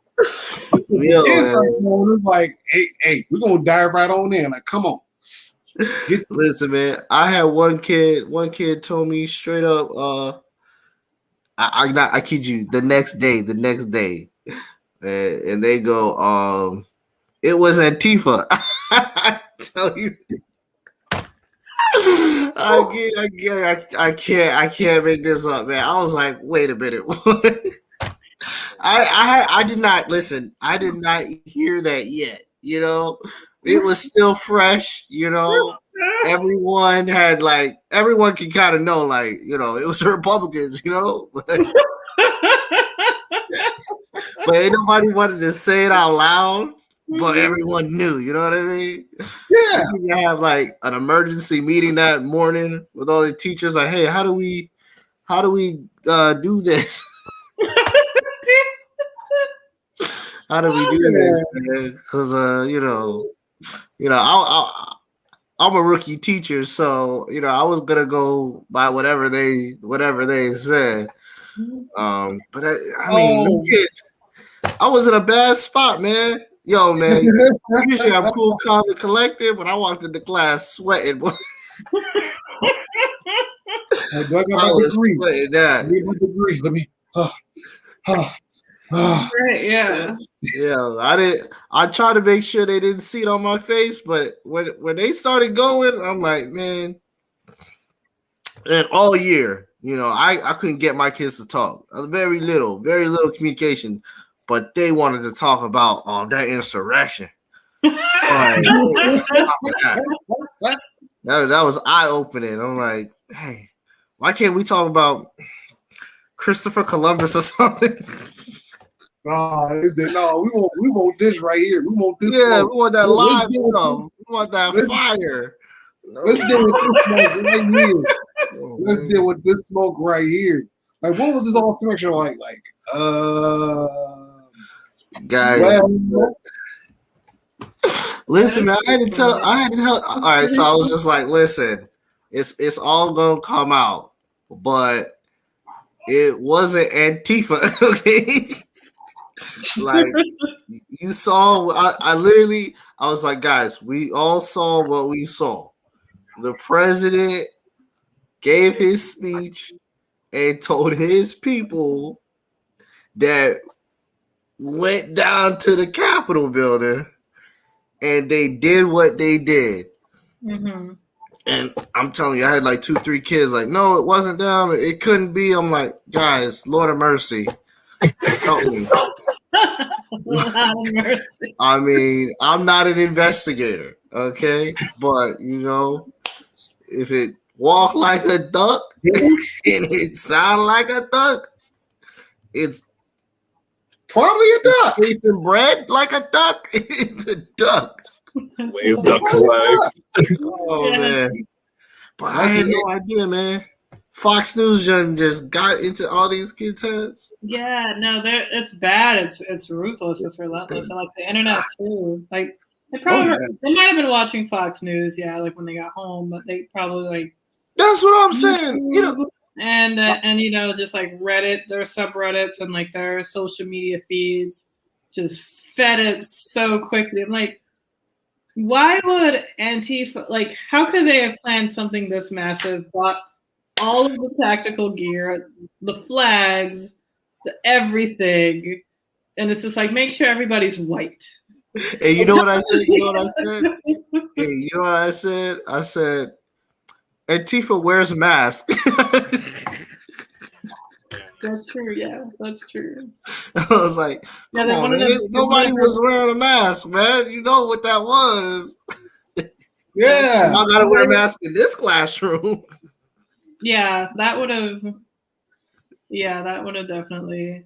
Yo, It's like, hey, we're gonna dive right on in. Like, come on. Listen, man. I had one kid. One kid told me straight up. I kid you. The next day, and they go. It was Antifa. I tell you. I can't make this up, man. I was like, wait a minute. I did not listen. I did not hear that yet. It was still fresh. Everyone can kind of know, it was Republicans. But ain't nobody wanted to say it out loud. But everyone knew. You know what I mean? Yeah. We have like an emergency meeting that morning with all the teachers. Like, hey, how do we do this? How do we do this, man? Because I'm a rookie teacher, so I was gonna go by whatever they said. But I mean, them kids, I was in a bad spot, man. Yo, man. Usually I'm cool, calm, and collected, but I walked into class sweating. I was sweating that. Let me. Right, yeah. Yeah, I tried to make sure they didn't see it on my face, but when they started going, I'm like, man. And all year, I couldn't get my kids to talk. Very little communication, but they wanted to talk about that insurrection. That was eye opening. I'm like, hey, why can't we talk about Christopher Columbus or something? They said, no, we want this right here. We want this. Yeah, smoke. we want that live stuff. We want that fire. Let's deal with this smoke right here. Let's deal with this smoke right here. Like, what was this all structure like? Guys, listen, man. I had to tell. All right, so I was just like, listen, it's all gonna come out, but it wasn't Antifa, okay? Like you saw, I was like, guys, we all saw what we saw. The president gave his speech and told his people that went down to the Capitol building and they did what they did. Mm-hmm. And I'm telling you, I had like 2-3 kids like, no, it wasn't them. It couldn't be. I'm like, guys, Lord of mercy. Help me. Lord of mercy. I mean, I'm not an investigator. Okay, but you know, if it walk like a duck and it sound like a duck, it's Probably a duck. chasing bread like a duck. It's a duck. Wave duck legs. Oh Yeah. man, but I That's had it. no idea, man. Fox News just got into all these kids' heads. Yeah, no, it's bad. It's ruthless. It's relentless. And like the internet too. Like they probably Oh, yeah. they might have been watching Fox News, yeah, like when they got home, but they probably like That's what I'm saying. You know, and you know, just like Reddit, their subreddits and like their social media feeds just fed it so quickly. I'm like, why would Antifa, like, how could they have planned something this massive, bought all of the tactical gear, the flags, the everything, and it's just like, make sure everybody's white. hey, you know what I said? You know what I said? Hey, you know what I said? I said, Antifa wears a mask. That's true. Yeah, that's true. I was like, Yeah, come they're on, one of man. the- Nobody was wearing a mask, man. You know what that was. Yeah. I gotta wear a mask in this classroom. Yeah, that would have. Yeah, that would have definitely.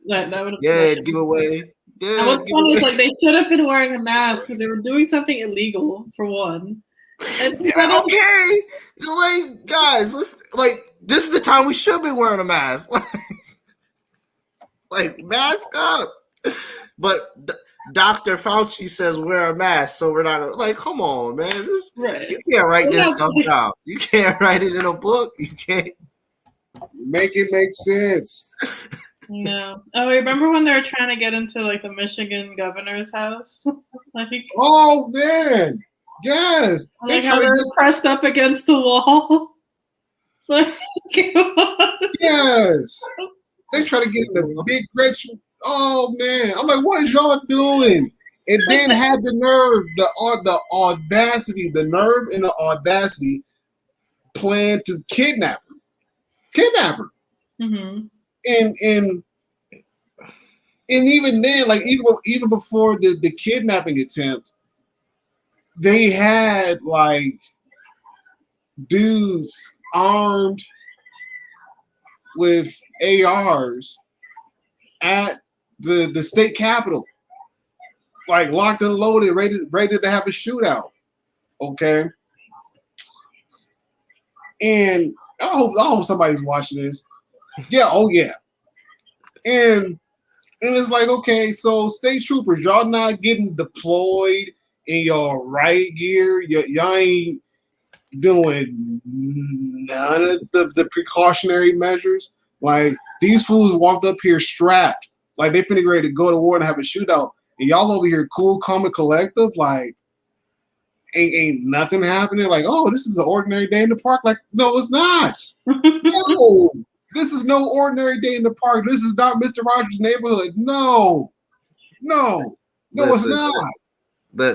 That would have. Yeah, giveaway. And Yeah, what's funny is giveaway. like they should have been wearing a mask because they were doing something illegal for one. And Yeah, okay. Like, guys, let's like this is the time we should be wearing a mask. Like mask up. But Dr. Fauci says wear a mask, so we're not like, come on, man. This, right. you can't write this Yeah. stuff down. You can't write it in a book. You can't. Make it make sense. No. Oh, remember when they were trying to get into like the Michigan governor's house? Like, Oh man. Yes. They like try how to they're get, pressed up against the wall. Like, yes. They try to get in the big rich. Oh man. I'm like, what is y'all doing? And then had the nerve, the audacity, the nerve and the audacity plan to kidnap her. Kidnap her. hmm And even then, like even before the kidnapping attempt, they had like dudes armed with ARs at the state capitol, like locked and loaded, ready to have a shootout. Okay. And I hope somebody's watching this. Yeah, oh yeah. And it's like, okay, so state troopers, y'all not getting deployed in your riot gear. Y'all ain't doing none of the precautionary measures. Like these fools walked up here strapped, like they finna ready to go to war and have a shootout. And y'all over here cool, calm, and collective, like ain't nothing happening. Like, oh, this is an ordinary day in the park. Like, no, it's not. No, this is no ordinary day in the park. This is not Mr. Rogers' neighborhood. No, it's Listen, not.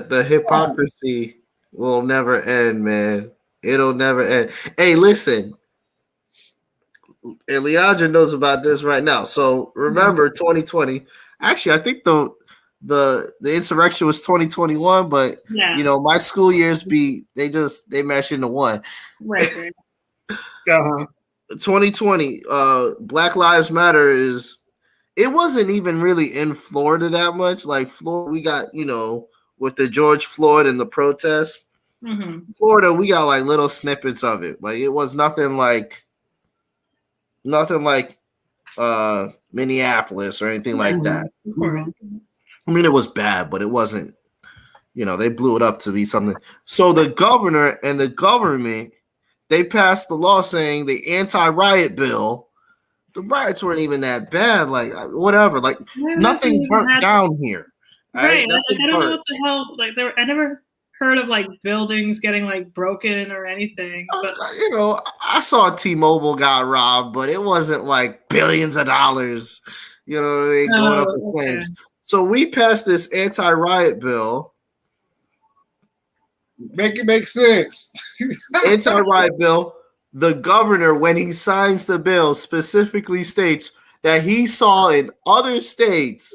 the hypocrisy will never end, man. It'll never end. Hey, listen. And Leandra knows about this right now. So remember 2020. Actually, I think the insurrection was 2021, but Yeah. you know, my school years they mesh into one. Right. Uh-huh. 2020, Black Lives Matter it wasn't even really in Florida that much. Like Florida, we got, you know, with the George Floyd and the protests. hmm Florida, we got like little snippets of it. Like it was nothing like Minneapolis or anything like that. Of course. I mean, it was bad, but it wasn't, you know, they blew it up to be something. So the governor and the government, they passed the law saying the anti-riot bill, the riots weren't even that bad. Like, whatever. Like, nothing burnt down here. Right. Like, Nothing I don't know burnt. what the hell. Like, I never heard of like buildings getting like broken or anything. But You know, I saw T-Mobile got robbed, but it wasn't like billions of dollars, you know what I mean, going up in flames. So we passed this anti-riot bill. Make it make sense. Anti-riot bill. The governor, when he signs the bill, specifically states that he saw in other states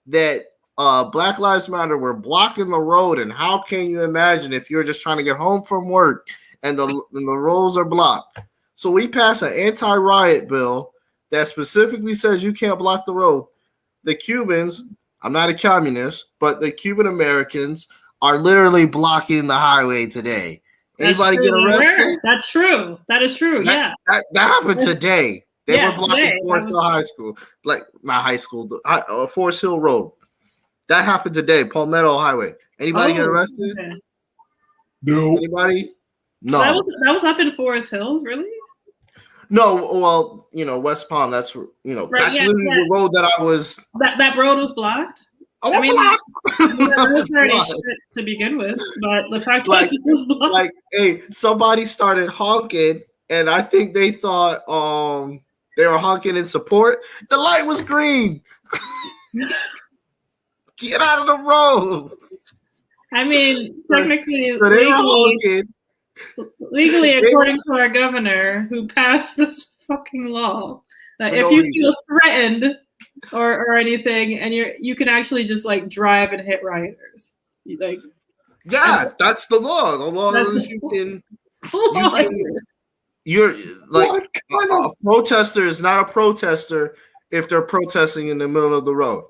that Black Lives Matter were blocking the road, and how can you imagine if you're just trying to get home from work and the roads are blocked? So we passed an anti-riot bill that specifically says you can't block the road. The Cubans, I'm not a communist, but the Cuban Americans are literally blocking the highway today. Anybody get arrested? That's true. That is true. Yeah. That happened today. They Yeah, were blocking today. Forest Hill High School, like not high school, Forest Hill Road. That happened today, Palmetto Highway. Anybody get arrested? Okay. No. Anybody? No. So that was up in Forest Hills, really? No, well, West Palm. That's Right, that's yeah, literally the road that I was. That road was blocked. I mean, blocked. That was already shit to begin with, but the fact that it was blocked. Like, hey, somebody started honking, and I think they thought they were honking in support. The light was green. Get out of the road. I mean, technically, So they were honking. legally, according to our governor, who passed this fucking law, that For if no you reason. feel threatened or anything, and you can actually just like drive and hit rioters, like Yeah, that's the law. The law That's is the- you're like What kind a of protester is not a protester if they're protesting in the middle of the road.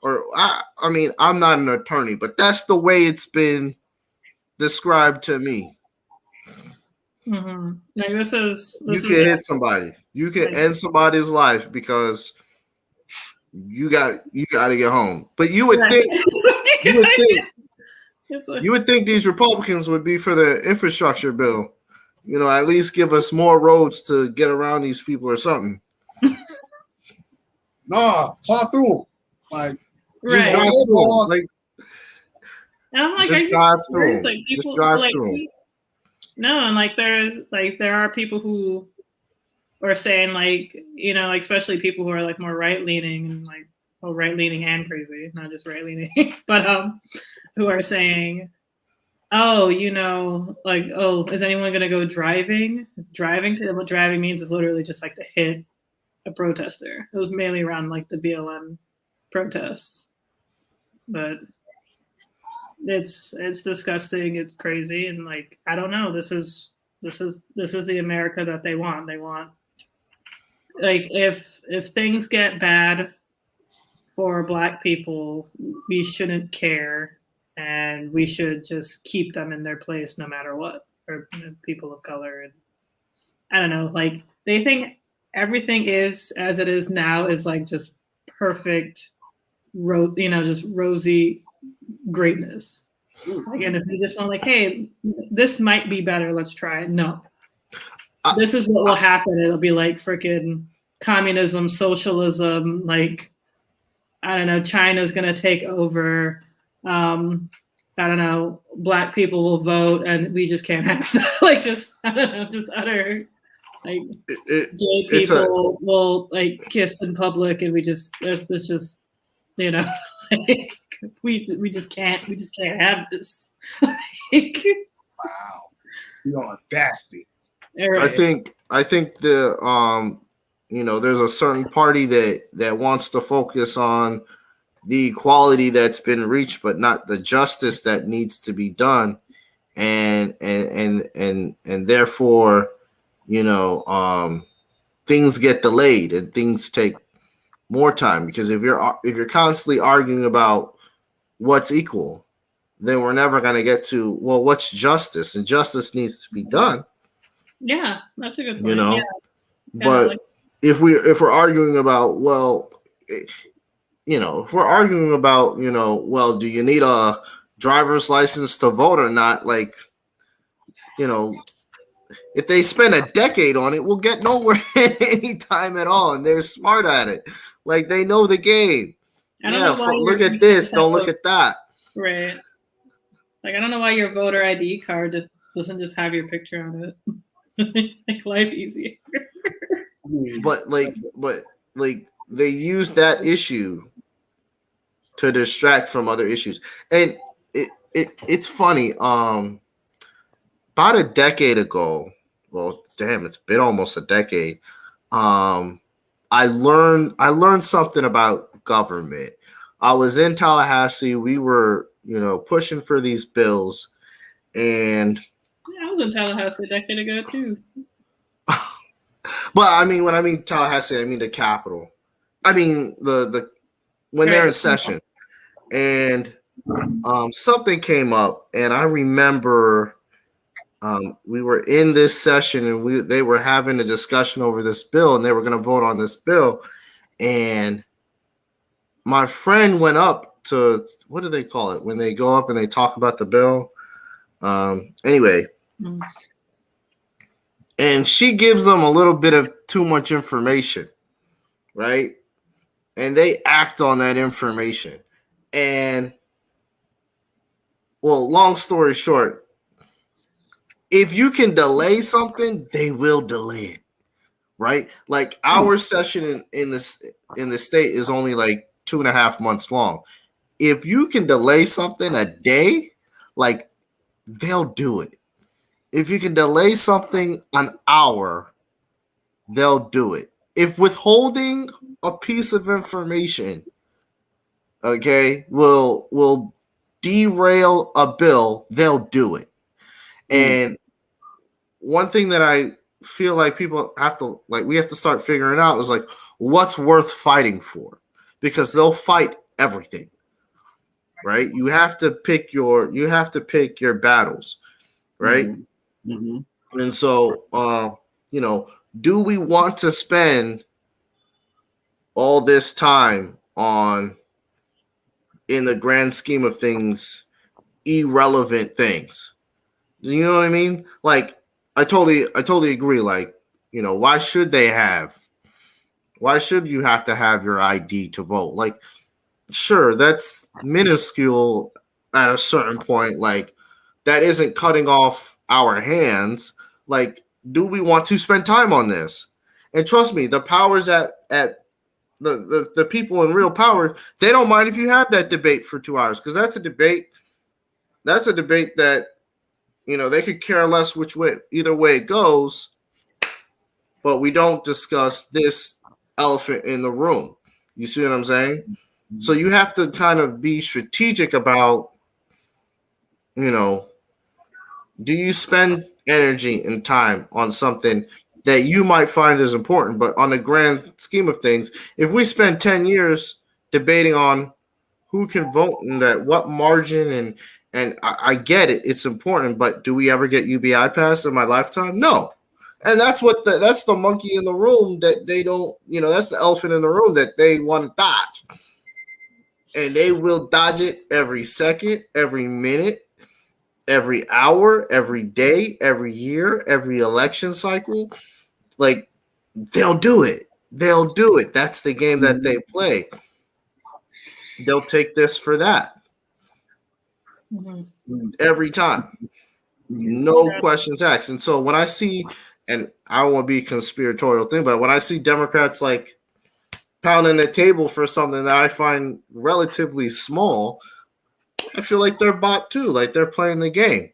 Or I mean, I'm not an attorney, but that's the way it's been described to me. Mhm. Like this is You can hit somebody. You can end somebody's life because you got to get home. But you would think you would think these Republicans would be for the infrastructure bill. At least give us more roads to get around these people or something. nah, plow through them. Like, Just drive Right. through 'em. Like, And I'm like, just are you drive serious? through 'em. Like Just people, drive like, through 'em. no, and like there are people who are saying like like especially people who are like more right leaning and like right leaning and crazy, not just right leaning, but who are saying, oh, like, oh, is anyone gonna go driving? What driving means is literally just like to hit a protester. It was mainly around like the BLM protests, but it's disgusting. It's crazy, and like I don't know. This is the America that they want. They want like if things get bad for Black people, we shouldn't care, and we should just keep them in their place no matter what. Or people of color, and I don't know. Like they think everything is as it is now is like just perfect, just rosy greatness. Like, and if you just want like, hey, this might be better, let's try it. No, this is what will happen. It'll be like freaking communism, socialism. Like, I don't know, China's gonna take over. I don't know, Black people will vote, and we just can't have that. Like, just I don't know, just utter like gay people will like kiss in public, and it's just like, we just can't have this. Like, wow, the audacity. right. I think the there's a certain party that wants to focus on the equality that's been reached, but not the justice that needs to be done, and therefore, things get delayed and things take more time, because if you're constantly arguing about what's equal, then we're never going to get to, well, what's justice, and justice needs to be done. Yeah, that's a good point. Yeah. But if we're arguing about, well, if we're arguing about, well, do you need a driver's license to vote or not? Like, if they spend a decade on it, we'll get nowhere any time at all. And they're smart at it. Like, they know the game. Look at this. Don't look at that. Right. Like, I don't know why your voter ID card doesn't just have your picture on it. Make life easier. But they use that issue to distract from other issues. And it's funny. About a decade ago, well, damn, it's been almost a decade. I learned something about government. I was in Tallahassee. We were, pushing for these bills, and Yeah, I was in Tallahassee a decade ago too. but I mean, when I mean Tallahassee, I mean the capital. I mean the when they're in session, and something came up, and I remember we were in this session, and they were having a discussion over this bill, and they were going to vote on this bill, and my friend went up to, what do they call it when they go up and they talk about the bill? Anyway, and she gives them a little bit of too much information, right? And they act on that information. And, well, long story short, if you can delay something, they will delay it, right? Like our session in the state is only like 2.5 months long. If you can delay something a day, like they'll do it. If you can delay something an hour, they'll do it. If withholding a piece of information, okay, will derail a bill, they'll do it. And one thing that I feel like people have to, like, we have to start figuring out is like, what's worth fighting for? Because they'll fight everything, right? You have to pick your battles, right? Mm-hmm. And so, do we want to spend all this time on, in the grand scheme of things, irrelevant things? You know what I mean? Like, I totally agree. Like, why should you have to have your ID to vote? Like, sure, that's minuscule at a certain point. Like, that isn't cutting off our hands. Like, do we want to spend time on this? And trust me, the powers at the people in real power, they don't mind if you have that debate for 2 hours, because that's a debate that, they could care less either way it goes, but we don't discuss this elephant in the room. You see what I'm saying? So you have to kind of be strategic about, do you spend energy and time on something that you might find is important, but on the grand scheme of things, if we spend 10 years debating on who can vote and at what margin, and I get it, it's important, but do we ever get UBI passed in my lifetime? No. And that's the monkey in the room that they don't, that's the elephant in the room that they want to dodge. And they will dodge it every second, every minute, every hour, every day, every year, every election cycle. Like, they'll do it. They'll do it. That's the game that they play. They'll take this for that. Every time. No questions asked. And so when I see, and I don't want to be a conspiratorial thing, but when I see Democrats like pounding the table for something that I find relatively small, I feel like they're bought too. Like, they're playing the game.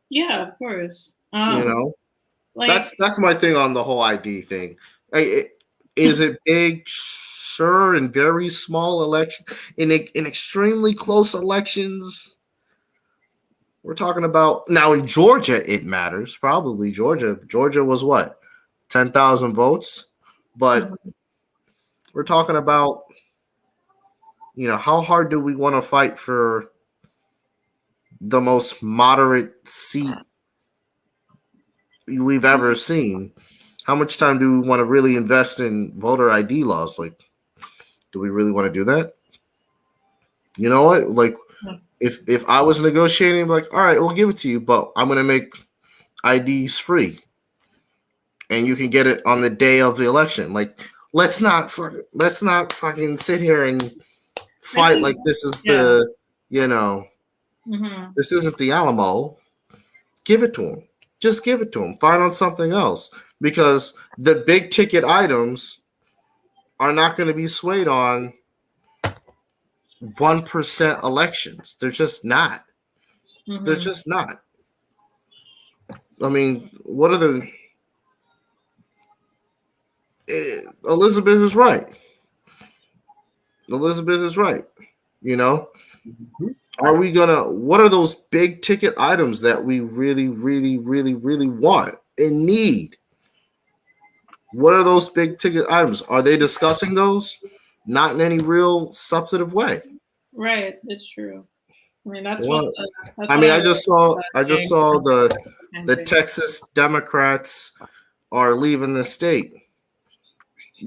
Yeah, of course. Like, that's my thing on the whole ID thing. Is it big? Sure. In very small election, in extremely close elections, we're talking about now in Georgia, it matters. Probably Georgia was what, 10,000 votes, but we're talking about, how hard do we want to fight for the most moderate seat we've ever seen? How much time do we want to really invest in voter ID laws? Like, do we really want to do that? You know what? Like, if I was negotiating, I'm like, all right, we'll give it to you, but I'm going to make IDs free, and you can get it on the day of the election. Like, let's not fucking sit here and fight like this is the, this isn't the Alamo. Give it to them. Just give it to them. Fight on something else, because the big ticket items are not going to be swayed on 1% elections. They're just not. They're just not. I mean, what are the... Elizabeth is right. You know, Mhm. what are those big ticket items that we really, really, really, really want and need? What are those big ticket items? Are they discussing those? Not in any real substantive way. Right, it's true. I mean, that's Well, that's I what mean, I I like just saw about I just James saw the campaign. Texas Democrats are leaving the state.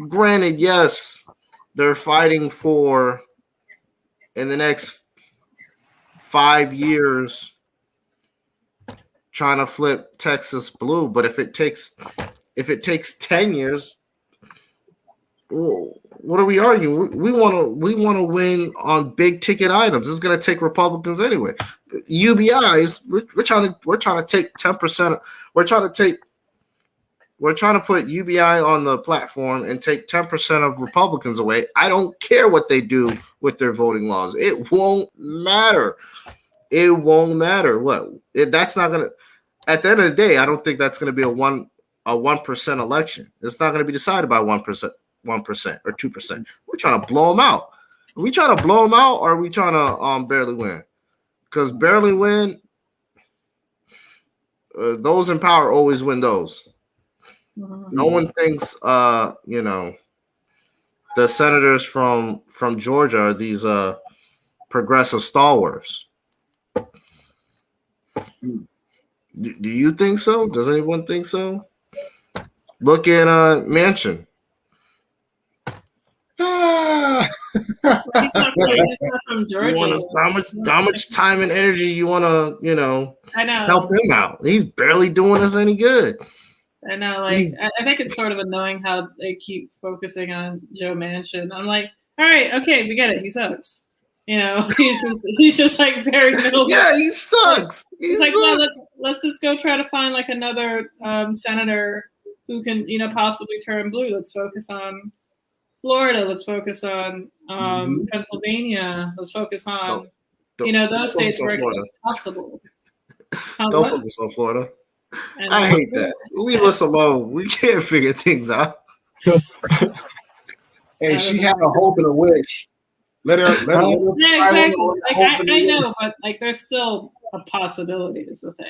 Granted, yes, they're fighting for in the next 5 years trying to flip Texas blue, but if it takes 10 years, well, what are we arguing? We want to win on big ticket items. This is going to take Republicans anyway. UBIs, we're trying to take 10%. We're trying to put UBI on the platform and take 10% of Republicans away. I don't care what they do with their voting laws. It won't matter. It won't matter. That's not gonna. At the end of the day, I don't think that's going to be a 1% election. It's not going to be decided by 1% or 2%. We're trying to blow them out. Are we trying to blow them out, or are we trying to barely win? Because barely win, those in power always win those. No one thinks, the senators from Georgia are these progressive stalwarts. Do you think so? Does anyone think so? Look at Manchin. Ah. He's not from Georgia. How much time and energy you want to, I know. help him out? He's barely doing us any good. I know. Like, I think it's sort of annoying how they keep focusing on Joe Manchin. I'm like, all right, okay, we get it. He sucks. He's just like very middle. Yeah, he sucks. He's like, no, let's just go try to find like another senator who can, possibly turn blue. Let's focus on Florida. Let's focus on Pennsylvania. Let's focus on those states where it's possible. Don't focus on Florida. I hate that. Leave us alone. We can't figure things out. Hey, she had a hope and a wish. Let her. Yeah, exactly. Like I know, but like there's still a possibility is the thing.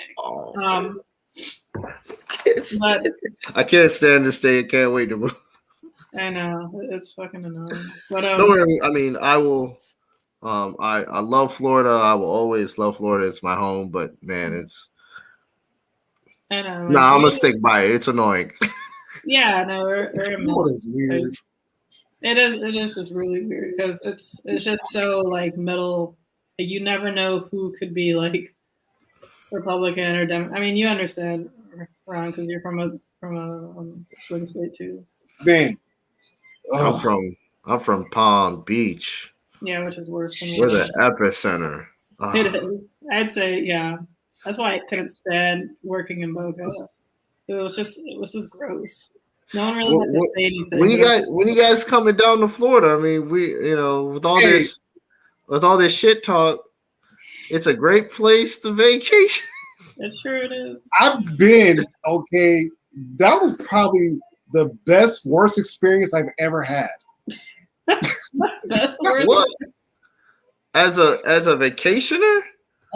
But I can't stand this day. I can't wait to move. I know it's fucking annoying. But don't worry. I mean, I will. I love Florida. I will always love Florida. It's my home. But man, it's. I know. No, I'm gonna stick by it. It's annoying. Yeah, no, we're Florida's weird. It is just really weird because it's just so like middle. You never know who could be like Republican or Democrat. I mean, you understand, Ron, because you're from a swing state too. Man, I'm from Palm Beach. Yeah, which is worse. We're the epicenter. Oh. It is. I'd say, yeah. That's why I couldn't stand working in Boca. It was just gross. No one really had to say anything. When you guys coming down to Florida, I mean, with all this shit talk, it's a great place to vacation. It sure it is. I've been okay. That was probably the best, worst experience I've ever had. That's worse. What? As a vacationer?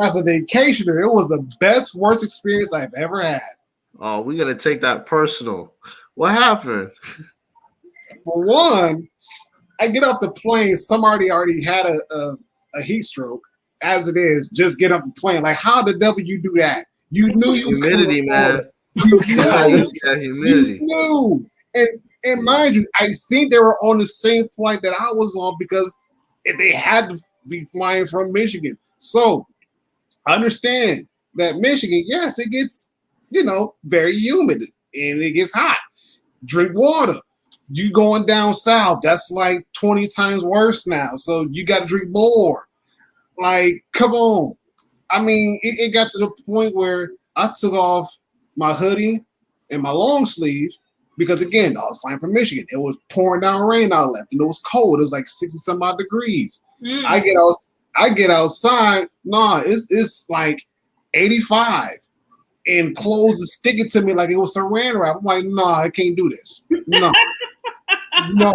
As a vacationer, it was the best, worst experience I've ever had. Oh, we're gonna take that personal. What happened? For one, I get off the plane. Somebody already had a heat stroke. As it is, just get off the plane. Like, how the devil you do that? You knew you was humidity, man. You knew. And mind you, I think they were on the same flight that I was on because they had to be flying from Michigan. So understand that Michigan, yes, it gets, very humid and it gets hot. Drink water. You going down south, that's like 20 times worse now. So you got to drink more. Like, come on. I mean, it got to the point where I took off my hoodie and my long sleeve because, again, I was flying from Michigan. It was pouring down rain out left, and it was cold. It was like 60-some odd degrees. I get outside. Nah, it's like 85, and clothes is sticking to me like it was saran wrap. I'm like, nah, I can't do this. No, no,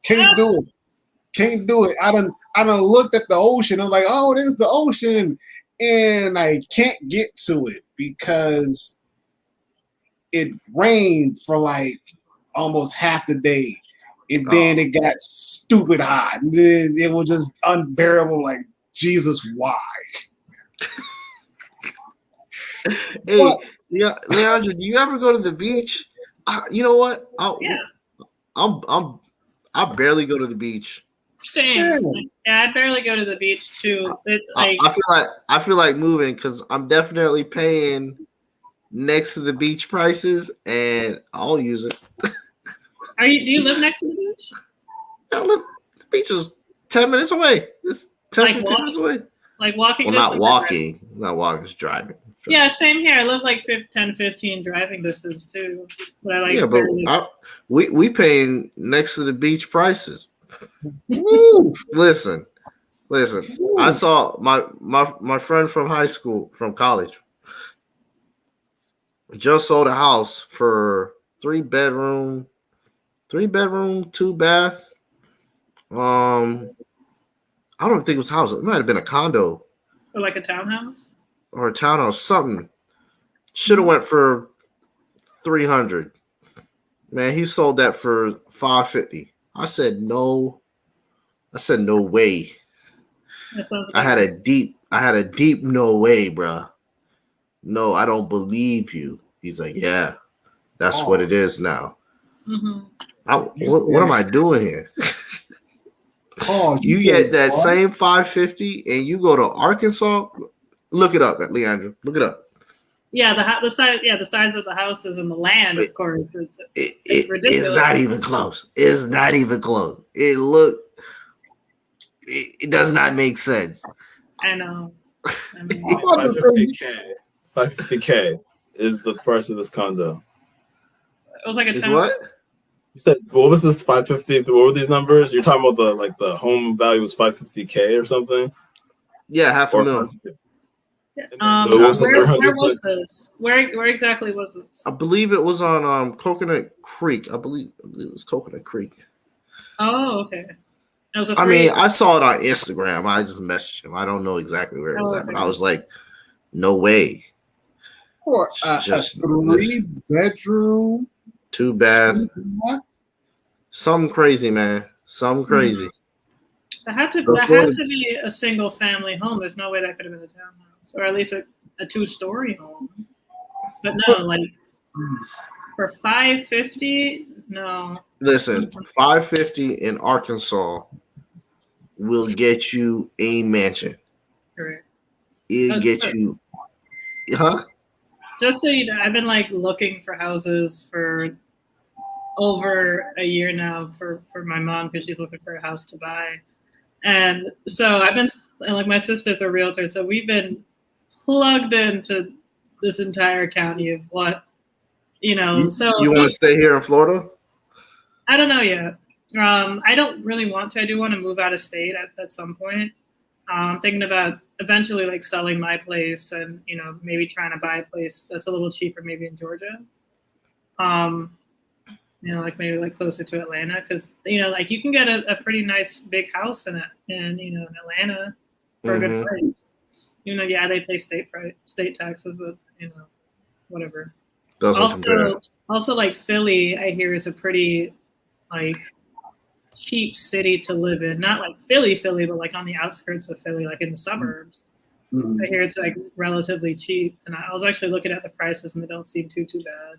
can't do it. Can't do it. I done looked at the ocean. I'm like, oh, there's the ocean, and I can't get to it because it rained for like almost half the day, and then it got stupid hot. And then it was just unbearable. Like, Jesus, why? Hey, What? yeah, Leandra, do you ever go to the beach? You know what? I barely go to the beach. Same. Yeah, I barely go to the beach too. I feel like moving because I'm definitely paying next to the beach prices, and I'll use it. Do you live next to the beach? The beach is 10 minutes away. It's 10, Like 15 minutes away. Like walking Well, distance? not walking. Not walking, it's driving. Yeah, same here. I live like 10, 15 driving distance too. But I like Yeah, but we paying next to the beach prices. Listen. I saw my friend from high school, from college, just sold a house for 3 bedroom, 2 bath. I don't think it was a house. It might have been a condo or like a townhouse or a townhouse. Something should have went for 300. Man, he sold that for 550. I said no way. I had a deep no way, bro. No, I don't believe you. He's like, yeah, that's what it is now. Mm-hmm. What am I doing here? You get that same 550 and you go to Arkansas. Look it up, Leandra. Look it up. Yeah, the size of the houses and the land, of course. It's ridiculous. It's not even close. It does not make sense. I know. 550K. 550K is the price of this condo. It was like a what? You said, what was this 550? What were these numbers? You're talking about the home value was 550K or something? Yeah, half a million. Where was this? Where exactly was this? I believe it was on Coconut Creek. I believe it was Coconut Creek. Oh, okay. I saw it on Instagram. I just messaged him. I don't know exactly where it was at, but I was like, no way. For a 3 bedroom, 2 bath. Something crazy, man. Something crazy. That had to be a single family home. There's no way that could have been a townhouse, or at least a 2-story home. But no, like for 550, no. Listen, 550 in Arkansas will get you a mansion. Correct. It'll get you, huh? Just so you know, I've been like looking for houses for over a year now for my mom because she's looking for a house to buy. And so I've been, like, my sister's a realtor, so we've been plugged into this entire county of what, so. You want to stay here in Florida? I don't know yet. I don't really want to. I do want to move out of state at some point. I'm thinking about eventually like selling my place and, maybe trying to buy a place that's a little cheaper, maybe in Georgia. Like maybe like closer to Atlanta, because like you can get a pretty nice big house in Atlanta for a good price. They pay state taxes, but whatever. Also, like Philly, I hear is a pretty like cheap city to live in. Not like Philly, but like on the outskirts of Philly, like in the suburbs. Mm-hmm. I hear it's like relatively cheap, and I was actually looking at the prices, and they don't seem too bad.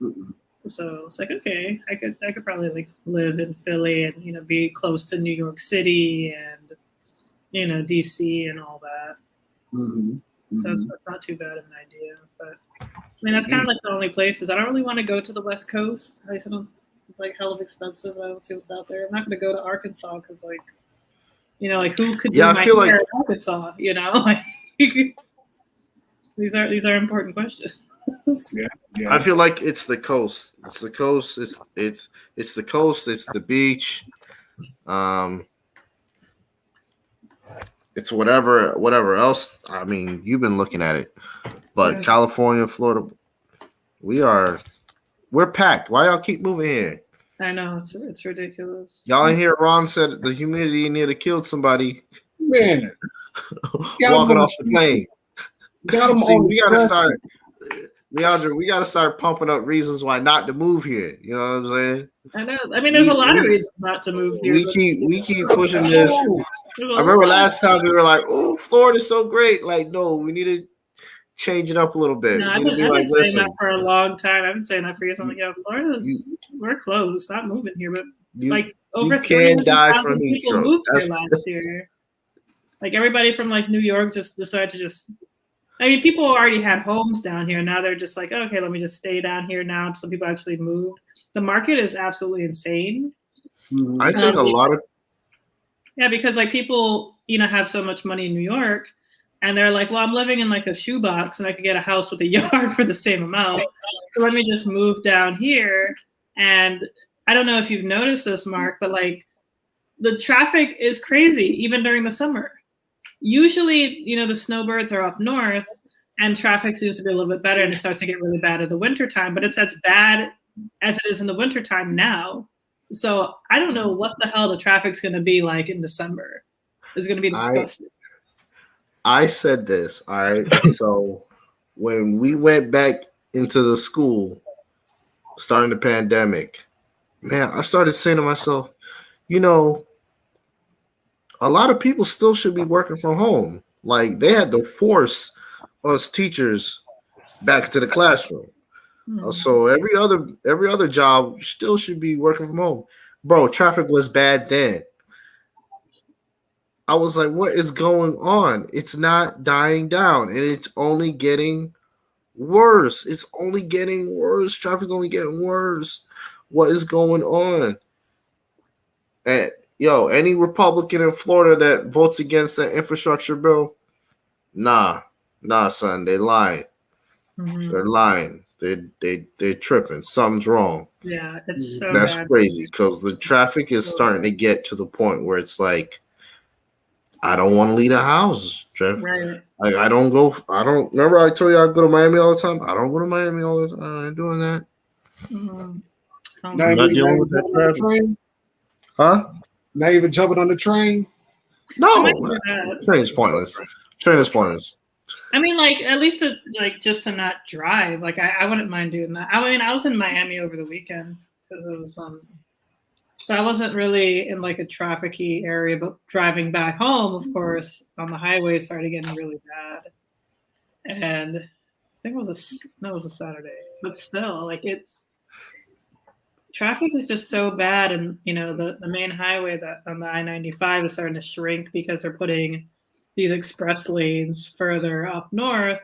Mm-hmm. So it's like, okay, I could probably like live in Philly and be close to New York City and DC and all that. Mm-hmm. So that's not too bad of an idea. But I mean, that's kind of like the only places. I don't really want to go to the West Coast. It's like hell of expensive. I don't see what's out there. I'm not going to go to Arkansas because like who could do my hair in Arkansas? These are important questions. Yeah. I feel like it's the coast. It's the coast. It's the coast. It's the beach. It's whatever else. I mean, you've been looking at it, but California, Florida, we're packed. Why y'all keep moving here? I know it's ridiculous. Y'all ain't hear Ron said the humidity near to killed somebody Man, walking off the plane. got them See, on we gotta start, Leandra. We gotta start pumping up reasons why not to move here. You know what I'm saying? I know. I mean, there's a lot of reasons not to move here. We keep pushing this. I remember last time we were like, "Oh, Florida's so great." Like, no, we need to change it up a little bit. No, We I've need to been, be like, saying listen, that for a long time. I've been saying that for years. I'm like, we're closed. Stop moving here. But like over you can die 300,000 from heat people stroke. moved here last year. Like everybody from like New York just decided to just. I mean, people already had homes down here. Now they're just like, okay, let me just stay down here now. Some people actually moved. The market is absolutely insane. I think a lot of because like people, have so much money in New York, and they're like, well, I'm living in like a shoebox, and I could get a house with a yard for the same amount. So let me just move down here. And I don't know if you've noticed this, Mark, but like the traffic is crazy even during the summer. Usually, the snowbirds are up north and traffic seems to be a little bit better and it starts to get really bad in the wintertime, but it's as bad as it is in the wintertime now. So I don't know what the hell the traffic's going to be like in December. It's going to be disgusting. I said this, all right? So when we went back into the school starting the pandemic, man, I started saying to myself, a lot of people still should be working from home. Like they had to force us teachers back to the classroom. So every other job still should be working from home. Bro, traffic was bad then. I was like, what is going on? It's not dying down and it's only getting worse. It's only getting worse. Traffic's only getting worse. What is going on? And any Republican in Florida that votes against that infrastructure bill, nah, son, they lying. They're lying. They're tripping. Something's wrong. Yeah, it's so That's bad. crazy because the traffic is starting to get to the point where it's like, I don't want to leave the house, Jeff. Right. Like I don't remember I told you I go to Miami all the time. I don't go to Miami all the time. I ain't doing that. Mm-hmm. Not dealing with that traffic. Huh? Not even jumping on the train. No, train's pointless. Train is pointless. I mean, like at least just to not drive. Like I wouldn't mind doing that. I mean, I was in Miami over the weekend because it was but I wasn't really in like a trafficy area. But driving back home, of course, on the highway started getting really bad. And I think it was a Saturday, but still, like traffic is just so bad, and the main highway that on the I-95 is starting to shrink because they're putting these express lanes further up north,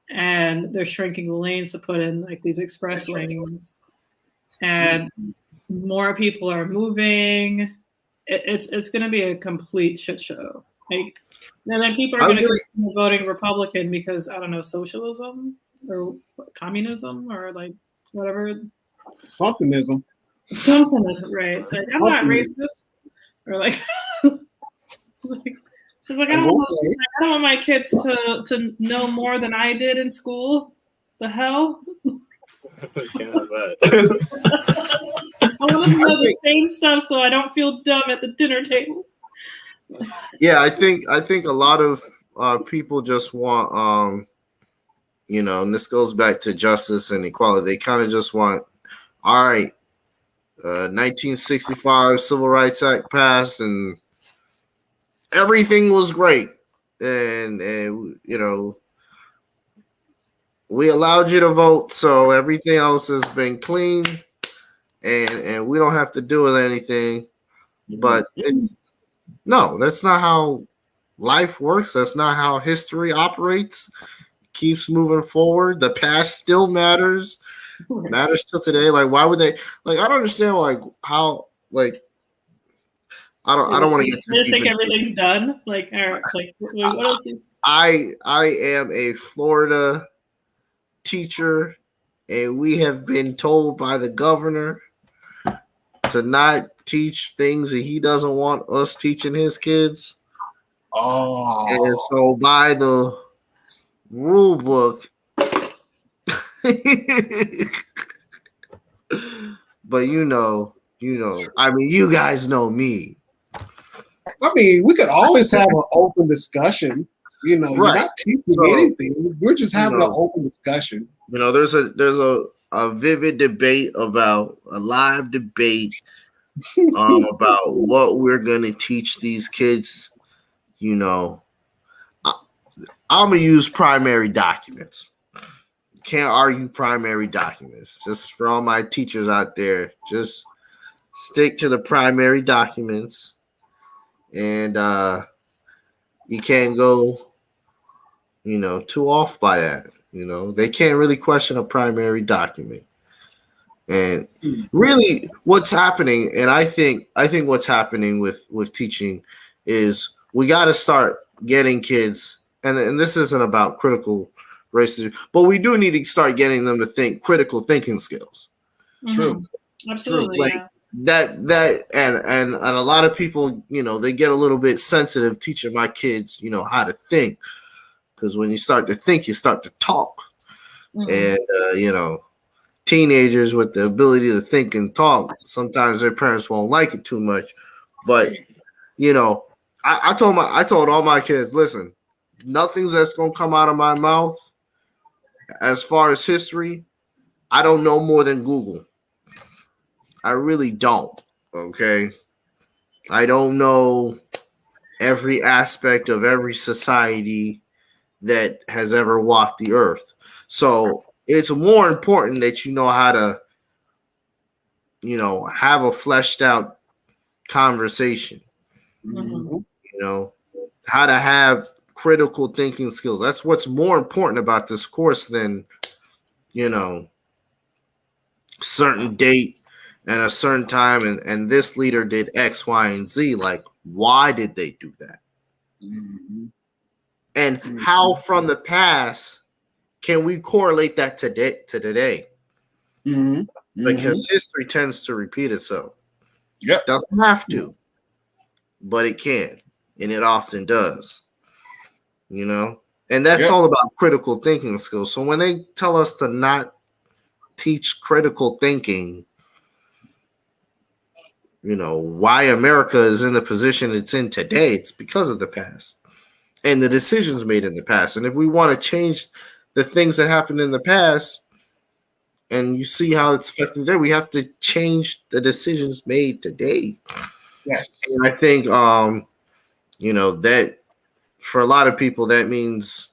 and they're shrinking the lanes to put in like these express lanes, and more people are moving. It's going to be a complete shit show. Like, and then people are going to continue voting Republican because I don't know, socialism or communism or like whatever. Somethingism, right? It's like I'm not racist, or like, it's like I don't want my kids to know more than I did in school. The hell? Can't have that. I want to know the same stuff so I don't feel dumb at the dinner table. Yeah, I think a lot of people just want and this goes back to justice and equality. They kind of just want, all right, 1965 Civil Rights Act passed and everything was great, and we allowed you to vote, so everything else has been clean, and we don't have to do with anything. But that's not how life works. That's not how history operates. It keeps moving forward. The past still matters till today. Like, why would they? Like, I don't understand. Like, how? Like, I don't want to get too deep. You think everything's done? Like, what else? I am a Florida teacher, and we have been told by the governor to not teach things that he doesn't want us teaching his kids. Oh, and so by the rule book, but I mean, you guys know me. I mean, we could always have an open discussion. You're Right. not teaching So, anything. We're just having an open discussion. There's a vivid debate about a live debate about what we're gonna teach these kids. I'm gonna use primary documents. Can't argue primary documents. Just for all my teachers out there, just stick to the primary documents, and you can't go, too off by that. They can't really question a primary document. And really, what's happening, and I think what's happening with teaching is we got to start getting kids, and this isn't about critical racism, but we do need to start getting them to think critical thinking skills. True. Absolutely. Like that, and a lot of people, they get a little bit sensitive teaching my kids, how to think, because when you start to think, you start to talk, and teenagers with the ability to think and talk, sometimes their parents won't like it too much. But I told all my kids, listen, nothing's that's gonna come out of my mouth as far as history. I don't know more than Google. I really don't. Okay. I don't know every aspect of every society that has ever walked the earth. So it's more important that you know how to, have a fleshed out conversation. How to have critical thinking skills. That's what's more important about this course than, certain date and a certain time, and this leader did X, Y, and Z. Like, why did they do that? And how from the past can we correlate that to today? Because history tends to repeat itself. Yep. Doesn't have to, but it can, and it often does. And that's all about critical thinking skills. So when they tell us to not teach critical thinking, why America is in the position it's in today, it's because of the past and the decisions made in the past. And if we want to change the things that happened in the past, and you see how it's affecting today, we have to change the decisions made today. Yes. And I think, that for a lot of people, that means,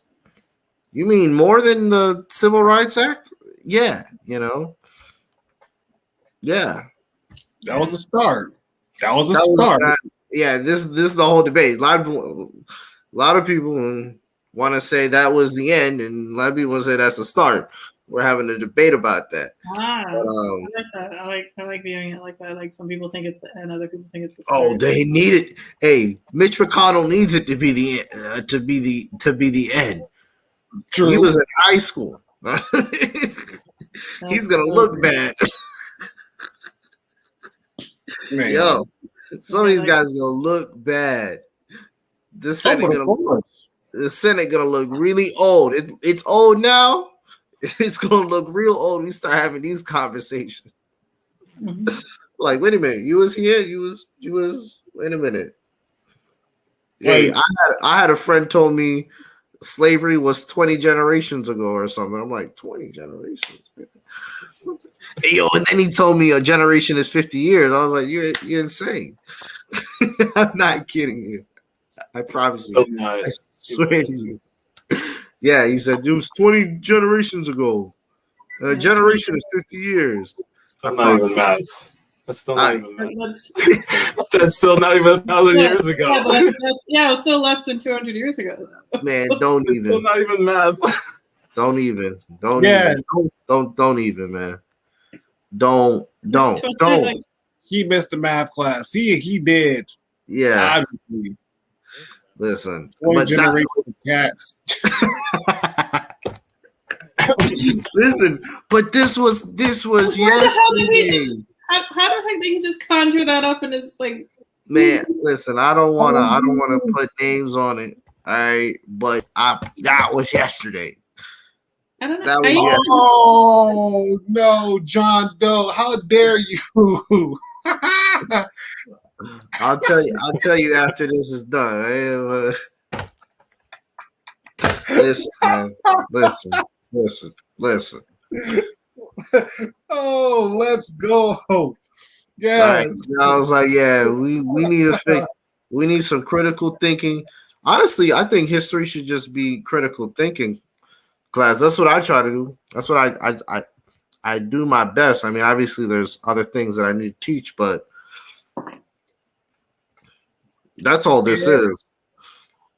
you mean more than the Civil Rights Act? Yeah. Yeah. That was the start. That was a start. This is the whole debate. A lot of people want to say that was the end, and a lot of people say that's the start. We're having a debate about that. I like that. I like viewing it like that. Like, some people think it's the end, other people think it's the start. Oh, they need it. Hey, Mitch McConnell needs it to be the end. True. He was in high school. He's gonna look bad. Man. Yo, some of these guys gonna look bad. The Senate gonna look really old. It's old now. It's gonna look real old when we start having these conversations. Like, wait a minute, you was here. You was. Wait a minute. Hey, I had a friend told me slavery was 20 generations ago or something. I'm like, 20 generations. Yo, and then he told me a generation is 50 years. I was like, you're insane. I'm not kidding you. I promise you. I swear to you. Yeah, he said it was 20 generations ago. A generation is 50 years. That's not even math. That's still not even math. That's still not even 1,000 years ago. Yeah, but it was still less than 200 years ago. Man, don't even. Still not even math. Don't even. Don't even, man. Don't. He missed the math class. He did. Yeah. Obviously. Listen. But generation of cats. Listen, but this was yesterday. How the heck did he just conjure that up in his, like? Man, listen, I don't wanna put names on it. All right, but that was yesterday. I don't know. That was I used yes. Oh no, John Doe! How dare you? I'll tell you after this is done. Listen, man. Listen. Oh, let's go. Yes. Like, I was like, yeah, we need to fix. We need some critical thinking. Honestly, I think history should just be critical thinking class. That's what I try to do. That's what I do my best. I mean, obviously, there's other things that I need to teach, but that's all this is.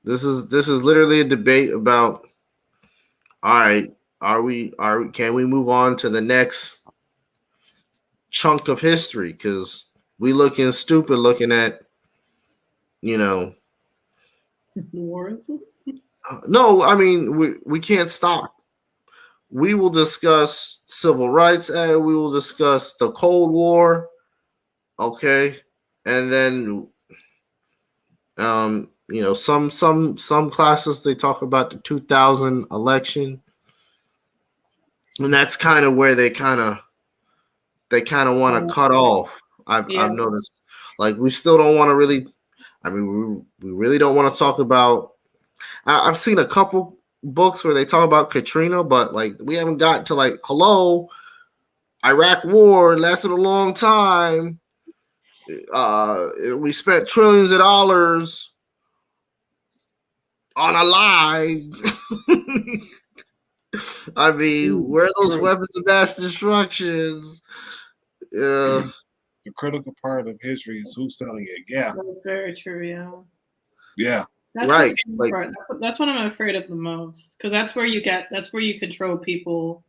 This is literally a debate about. All right, can we move on to the next chunk of history? Because we looking stupid looking at, you know. wars. No, I mean we can't stop. We will discuss civil rights and we will discuss the Cold War, okay, and then you know, some classes they talk about the 2000 election, and that's kind of where they kind of want to cut off. I've noticed, like, we still don't want to really. I mean, we really don't want to talk about. I've seen a couple books where they talk about Katrina, but like we haven't gotten to like, hello, Iraq War lasted a long time. We spent trillions of dollars on a lie. I mean, where are those weapons of mass destruction? The critical part of history is who's selling it. Yeah. That's very true. Yeah. Yeah. That's Right, the scary like- part. That's what I'm afraid of the most, because that's where you control people,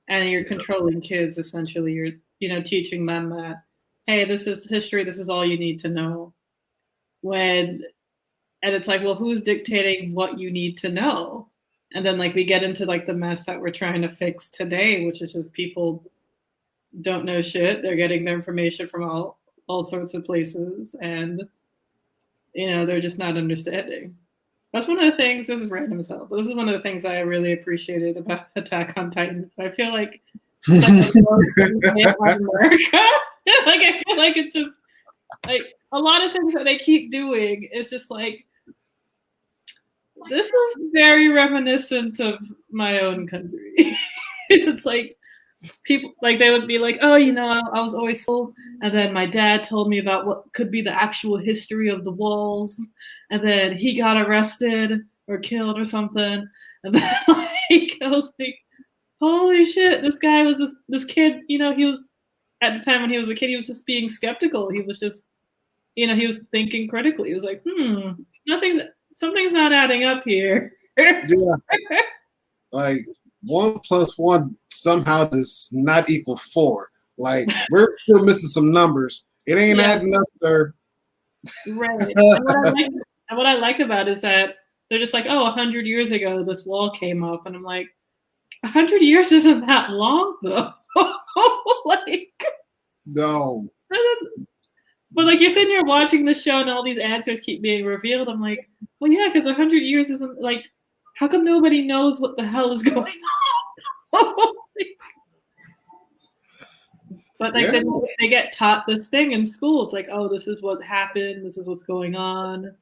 and you're controlling kids. Essentially, you're teaching them that, hey, this is history. This is all you need to know. And it's like, well, who's dictating what you need to know? And then like we get into like the mess that we're trying to fix today, which is just people don't know shit. They're getting their information from all sorts of places, and they're just not understanding. That's one of the things. This is random as hell, but this is one of the things I really appreciated about Attack on Titan. I feel like America. Like I feel like it's just like a lot of things that they keep doing. It's just like, this is very reminiscent of my own country. It's like people, like they would be like, oh, I was always told, and then my dad told me about what could be the actual history of the walls, and then he got arrested or killed or something, and then like I was like, holy shit, this guy was this kid, he was, at the time when he was a kid, he was just being skeptical. He was just, he was thinking critically. He was like, something's not adding up here. Yeah. Like 1 + 1 somehow does not equal 4. Like we're still missing some numbers. It ain't adding up, sir. Right. And what I like about it is that they're just like, 100 years ago this wall came up, and I'm like, 100 years isn't that long though. Like, no. But like you're sitting here watching the show and all these answers keep being revealed. I'm like, well, yeah, because 100 years isn't like, how come nobody knows what the hell is going on? But like they get taught this thing in school. It's like, oh, this is what happened. This is what's going on,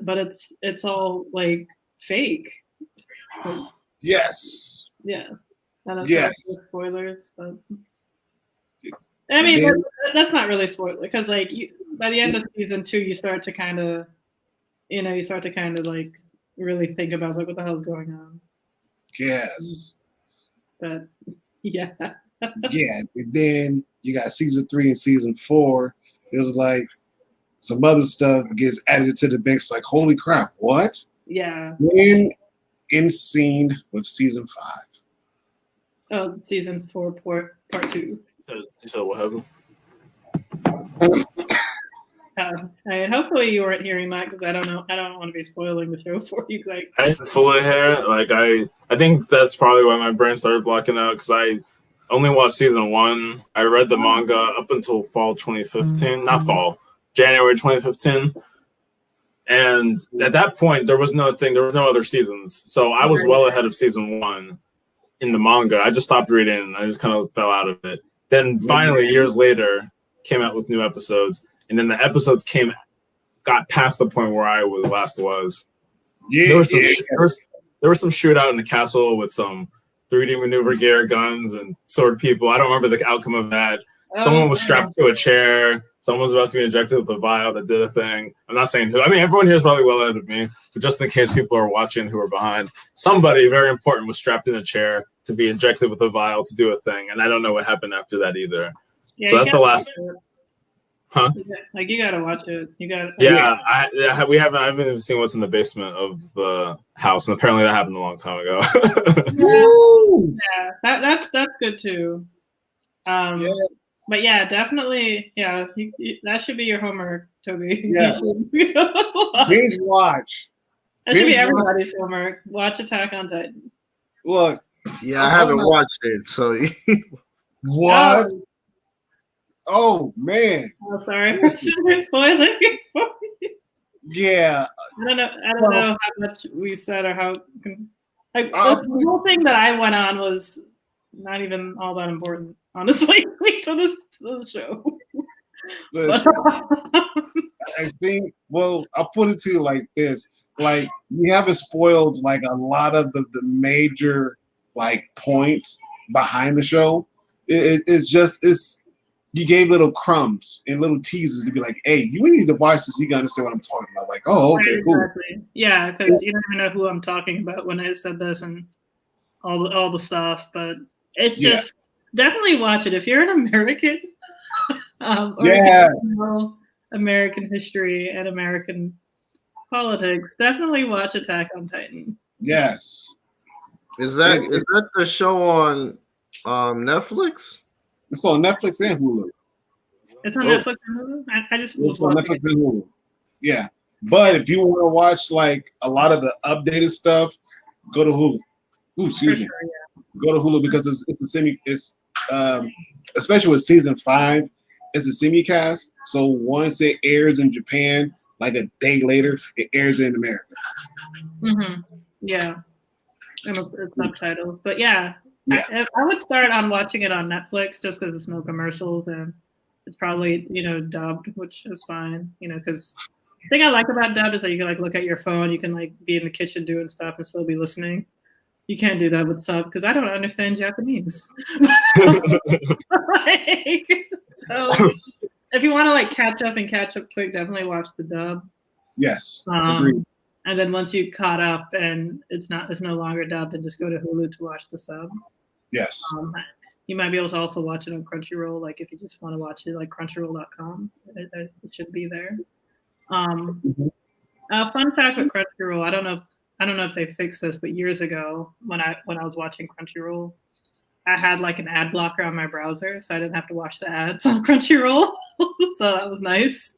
but it's all like fake. Yes. Yeah. Yes. Spoilers, but I mean that's not really spoiler, because like by the end of season 2, you start to kind of, like really think about like what the hell's going on. Yes. But yeah. Yeah. And then you got season 3 and season 4. It was like some other stuff gets added to the mix. Like, holy crap, what? Yeah. Then in scene with season 5. Oh, season 4 part 2. So what happened? Hopefully you weren't hearing that, because I don't know. I don't want to be spoiling the show for you. I didn't fully hear it. Like I think that's probably why my brain started blocking out, because I only watched season 1. I read the manga up until fall 2015, not fall, January 2015. And at that point, there was no other seasons. So I was well ahead of season 1. in the manga. I just stopped reading and I just kind of fell out of it. Then finally, years later, came out with new episodes, and then the episodes got past the point where I last was. Yeah, There was some shootout in the castle with some 3D maneuver gear, guns, and sword people. I don't remember the outcome of that. Someone was strapped to a chair. Someone was about to be injected with a vial that did a thing. I'm not saying who. I mean, everyone here is probably well ahead of me, but just in case people are watching who are behind, somebody very important was strapped in a chair to be injected with a vial to do a thing, and I don't know what happened after that either. Yeah, So that's the last. Huh? Like you gotta watch it. You gotta. Yeah, I haven't even seen what's in the basement of the house, and apparently that happened a long time ago. Yeah, that's good too. Yeah. But yeah, definitely, yeah, that should be your homework, Toby. Yes. Binge watch. That should be Binge everybody's homework. Watch Attack on Titan. Look, Yeah, I haven't watched it, so what? Oh man. Oh, sorry for spoiling. Yeah. I don't know how much we said or how. Like the whole thing that I went on was not even all that important, honestly, to the show. I think. Well, I'll put it to you like this: like we haven't spoiled like a lot of the major like points behind the show. It's you gave little crumbs and little teasers to be like, hey, you need to watch this. You gotta understand what I'm talking about. Like, oh, okay, Right, cool. exactly. Yeah, because you don't even know who I'm talking about when I said this and all the stuff. But it's just definitely watch it if you're an American. Or if you know American history and American politics. Definitely watch Attack on Titan. Yes. is that the show on Netflix? It's on Netflix and Hulu. It's on Netflix and Hulu? I just was It's on watching Netflix and Hulu. Yeah. But if you want to watch like a lot of the updated stuff, go to Hulu. Ooh, excuse me. Sure, Go to Hulu because it's especially with season 5, it's a simulcast. So once it airs in Japan, like a day later, it airs in America. Mm-hmm. Yeah. And it's subtitles. But yeah. Yeah. I would start on watching it on Netflix just because it's no commercials and it's probably, dubbed, which is fine, because the thing I like about dubbed is that you can like look at your phone, you can like be in the kitchen doing stuff and still be listening. You can't do that with sub because I don't understand Japanese. So if you want to like catch up quick, definitely watch the dub. Yes. Agreed. And then once you caught up and it's no longer dubbed, then just go to Hulu to watch the sub. Yes. You might be able to also watch it on Crunchyroll. Like if you just want to watch it, like Crunchyroll.com, it should be there. Fun fact with Crunchyroll, I don't know if they fixed this, but years ago when I was watching Crunchyroll, I had like an ad blocker on my browser, so I didn't have to watch the ads on Crunchyroll. So that was nice.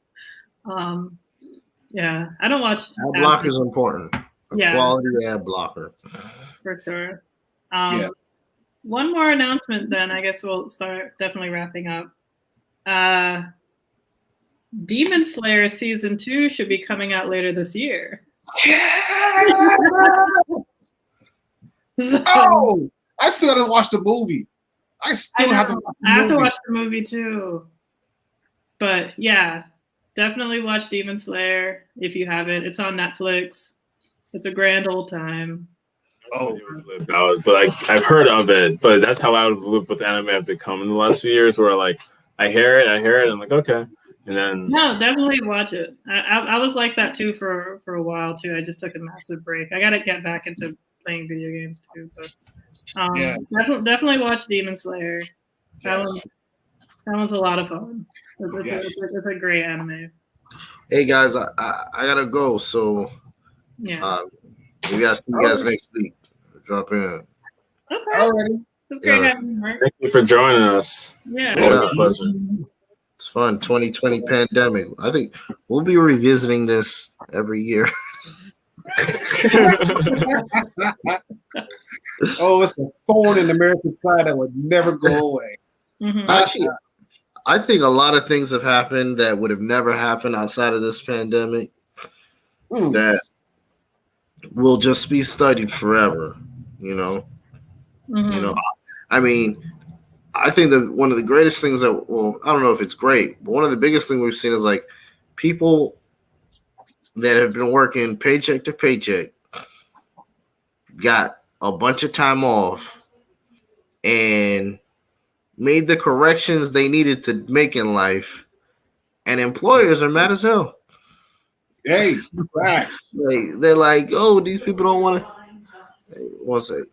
Yeah, I don't watch. Ad blocker is important. Yeah. Quality ad blocker. For sure. Yeah. One more announcement, then I guess we'll start definitely wrapping up. Demon Slayer season 2 should be coming out later this year. So, oh, I still gotta watch the movie. I have to watch the movie too. But yeah, definitely watch Demon Slayer if you haven't. It's on Netflix. It's a grand old time. Oh, but I've heard of it, but that's how out of the loop with anime I've become in the last few years. Where like I hear it, I'm like okay, and then no, definitely watch it. I was like that too for a while too. I just took a massive break. I got to get back into playing video games too, but definitely watch Demon Slayer. That one's a lot of fun. It's a great anime. Hey guys, I gotta go, so yeah. Maybe I'll see you guys next week. Drop in. Okay. Alrighty. It's great having you, Mark. thank you for joining us. Yeah. Always a pleasure. It's fun. 2020 pandemic. I think we'll be revisiting this every year. Oh, it's a thorn in the American side that would never go away. Mm-hmm. Actually, I think a lot of things have happened that would have never happened outside of this pandemic that will just be studied forever, You know, I mean, I think that one of the greatest things that, well, I don't know if it's great, but one of the biggest things we've seen is like people that have been working paycheck to paycheck got a bunch of time off and made the corrections they needed to make in life, and employers are mad as hell. Hey, facts. They're like, oh, these people don't want to. One second.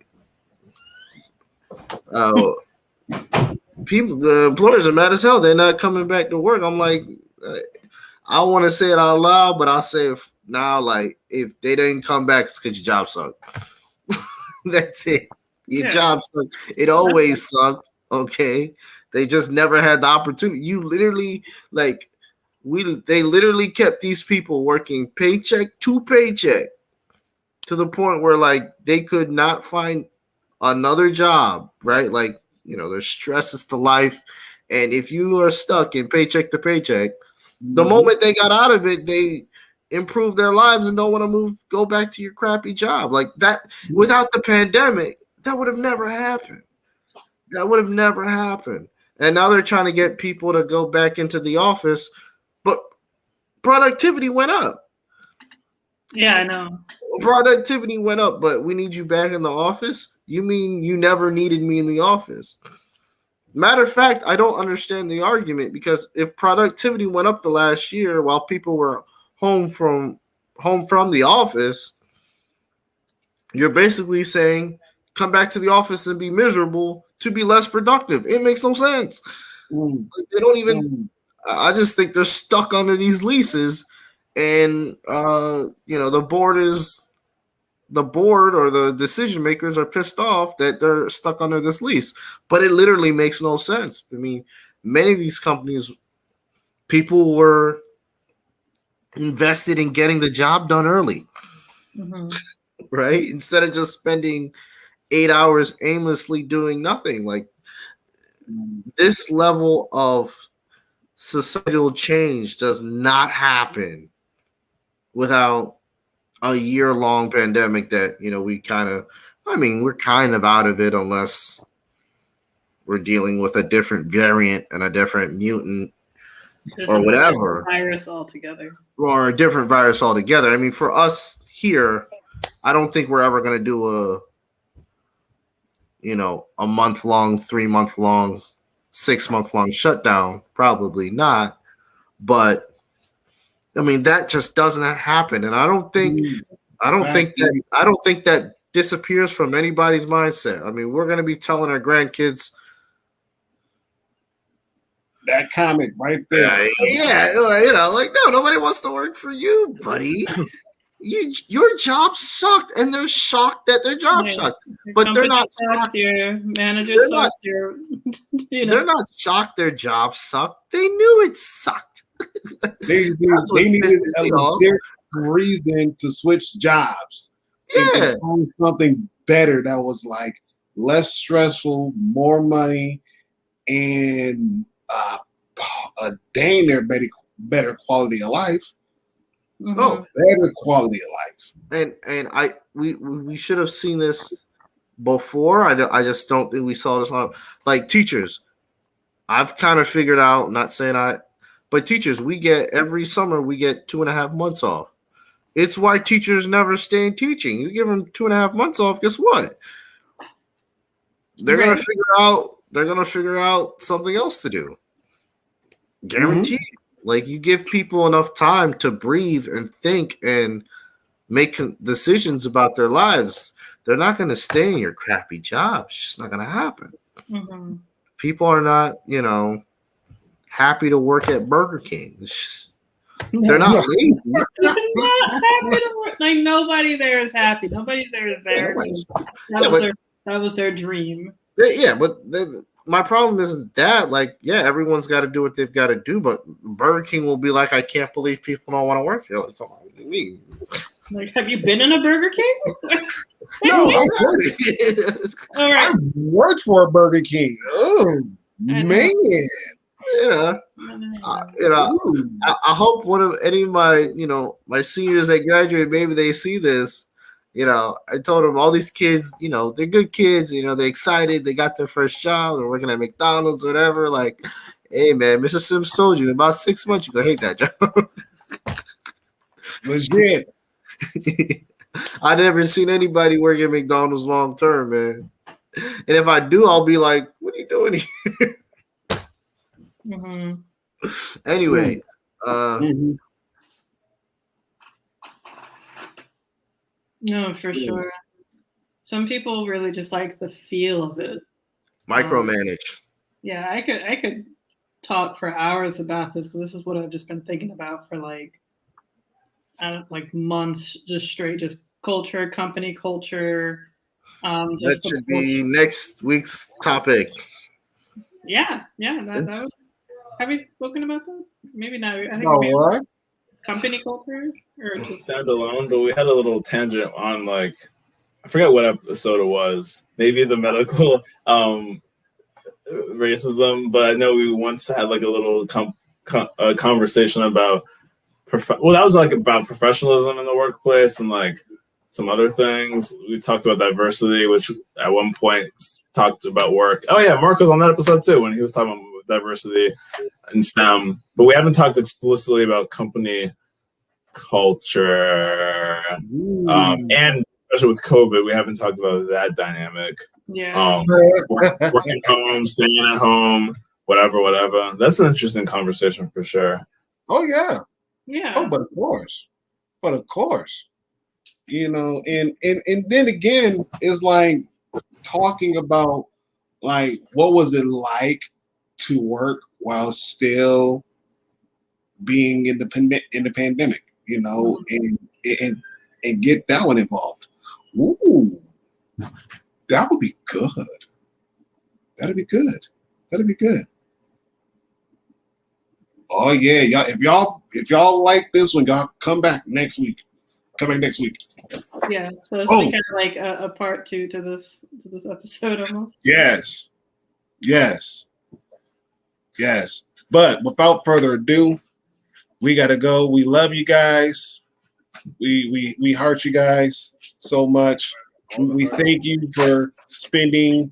People, the employers are mad as hell. They're not coming back to work. I'm like, I want to say it out loud, but I'll say it now. Like, if they didn't come back, it's because your job sucked. That's it. Your job sucked. It always sucked. Okay, they just never had the opportunity. You literally they literally kept these people working paycheck to paycheck to the point where like they could not find another job, right? Like, you know, there's stresses to life. And if you are stuck in paycheck to paycheck, the moment they got out of it, they improved their lives and don't want to go back to your crappy job. Like that, without the pandemic, that would have never happened. That would have never happened. And now they're trying to get people to go back into the office, but productivity went up. Yeah, I know. Productivity went up, but we need you back in the office? You mean you never needed me in the office? Matter of fact, I don't understand the argument, because if productivity went up the last year while people were home from the office, you're basically saying come back to the office and be miserable to be less productive. It makes no sense. They don't even. I just think they're stuck under these leases, and you know, the board or the decision makers are pissed off that they're stuck under this lease. But it literally makes no sense. I mean, many of these companies, people were invested in getting the job done early, right? Instead of just spending 8 hours aimlessly doing nothing. Like, this level of societal change does not happen without a year-long pandemic that, you know, we're kind of out of it unless we're dealing with a different variant and a different mutant or whatever. Virus altogether. Or a different virus altogether. I mean, for us here, I don't think we're ever going to do a month-long, 3-month-long, 6-month-long shutdown. Probably not. But I mean, that just doesn't happen, and I don't think that disappears from anybody's mindset. I mean, we're going to be telling our grandkids that comment right there. No, nobody wants to work for you, buddy. Your job sucked, and they're shocked that their job sucked, but they're not shocked. Your manager sucked. They're not shocked their job sucked. They knew it sucked. They needed a legit reason to switch jobs. Yeah, find something better that was like less stressful, more money, and a dang near better quality of life. Oh, better quality of life. And we should have seen this before. I just don't think we saw this on, like, teachers. I've kind of figured out, not saying but teachers, every summer we get 2.5 months off. It's why teachers never stay in teaching. You give them 2.5 months off, guess what? They're gonna figure out something else to do. Guaranteed. Like, you give people enough time to breathe and think and make decisions about their lives, they're not going to stay in your crappy job. It's just not going to happen. People are not, happy to work at Burger King. They're not lazy. They're not happy to work. Like, nobody there is happy. Nobody there is there. That was their dream. Yeah, but my problem isn't that. Like, yeah, everyone's got to do what they've got to do, but Burger King will be like, I can't believe people don't want to work here. Like, come on, what do you mean? Like, have you been in a Burger King? No, I worked for a Burger King. Oh, man. I hope any of my, my seniors that graduate, maybe they see this I told him all these kids, they're good kids. They're excited. They got their first job. They're working at McDonald's, whatever. Like, hey, man, Mr. Sims told you in about 6 months you're going to hate that job. Legit. I never seen anybody work at McDonald's long term, man. And if I do, I'll be like, what are you doing here? Anyway, No, for sure. Some people really just like the feel of it. Micromanage. Yeah, I could talk for hours about this because this is what I've just been thinking about for like months, just straight, just culture, company culture. That should be next week's topic. Yeah. That have we spoken about that? Maybe not. I think what? Company culture or just standalone, but we had a little tangent on I forget what episode it was. Maybe the medical racism, but I know we once had like a little conversation about that was like about professionalism in the workplace and like some other things. We talked about diversity, which at one point talked about work. Oh yeah, Mark was on that episode too when he was talking about diversity in STEM, but we haven't talked explicitly about company culture. And especially with COVID, we haven't talked about that dynamic. Yeah. Working home, staying at home, whatever. That's an interesting conversation for sure. Oh yeah. Yeah. Oh, but of course. And then again, it's like talking about like what was it like to work while still being independent in the pandemic, and get that one involved. Ooh, that would be good. That'd be good. Oh yeah, y'all. If y'all like this one, y'all come back next week. Yeah, so it's kind of like a part 2 to this episode almost. Yes. But without further ado, we gotta go. We love you guys. We heart you guys so much. We thank you for spending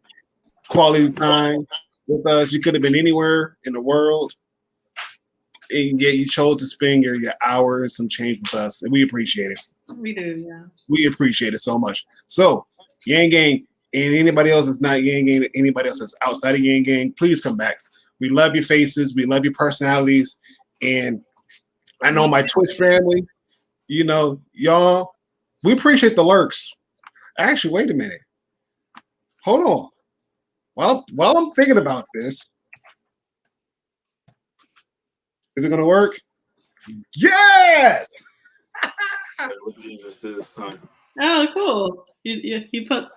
quality time with us. You could have been anywhere in the world, and yet you chose to spend your hour and some change with us, and we appreciate it. We do, yeah. We appreciate it so much. So, Yang Gang and anybody else that's not Yang Gang, anybody else that's outside of Yang Gang, please come back. We love your faces. We love your personalities. And I know my Twitch family, y'all, we appreciate the lurks. Actually, wait a minute. Hold on. While I'm thinking about this, is it going to work? Yes! Oh, cool. You put.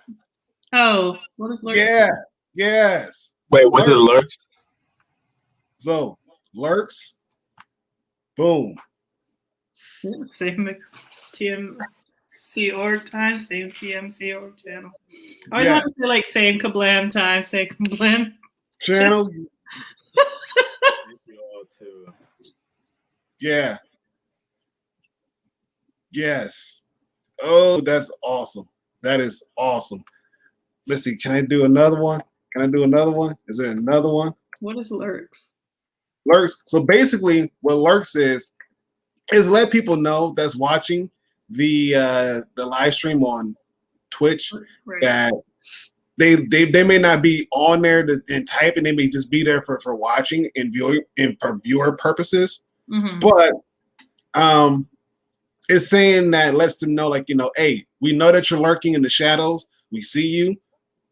Oh, what is lurks? Yeah. Yes. Wait, what's it lurks? So lurks. Boom. Same TMC org time, same TMC org channel. I always want to say like same Kablam time, same Kablam channel. Yeah. Yes. Oh, that's awesome. That is awesome. Let's see. Can I do another one? Is there another one? What is lurks? Lurks. So basically, what lurks is let people know that's watching the live stream on Twitch that they may not be on there and typing. They may just be there for watching and viewing and for viewer purposes. Mm-hmm. But it's saying that lets them know, like, hey, we know that you're lurking in the shadows. We see you.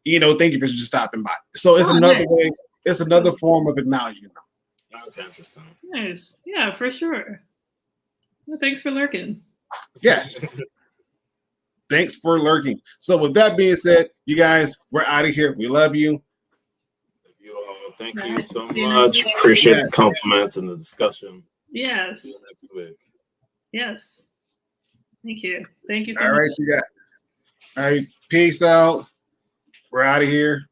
Thank you for just stopping by. So it's another way. It's another form of acknowledgement. Okay, interesting. Nice. Yeah, for sure. Well, thanks for lurking. Yes. Thanks for lurking. So with that being said, you guys, we're out of here. We love you. Thank you so much. Appreciate the compliments and the discussion. Yes. See you next week. Yes. Thank you. Thank you so much. All right, you guys. All right. Peace out. We're out of here.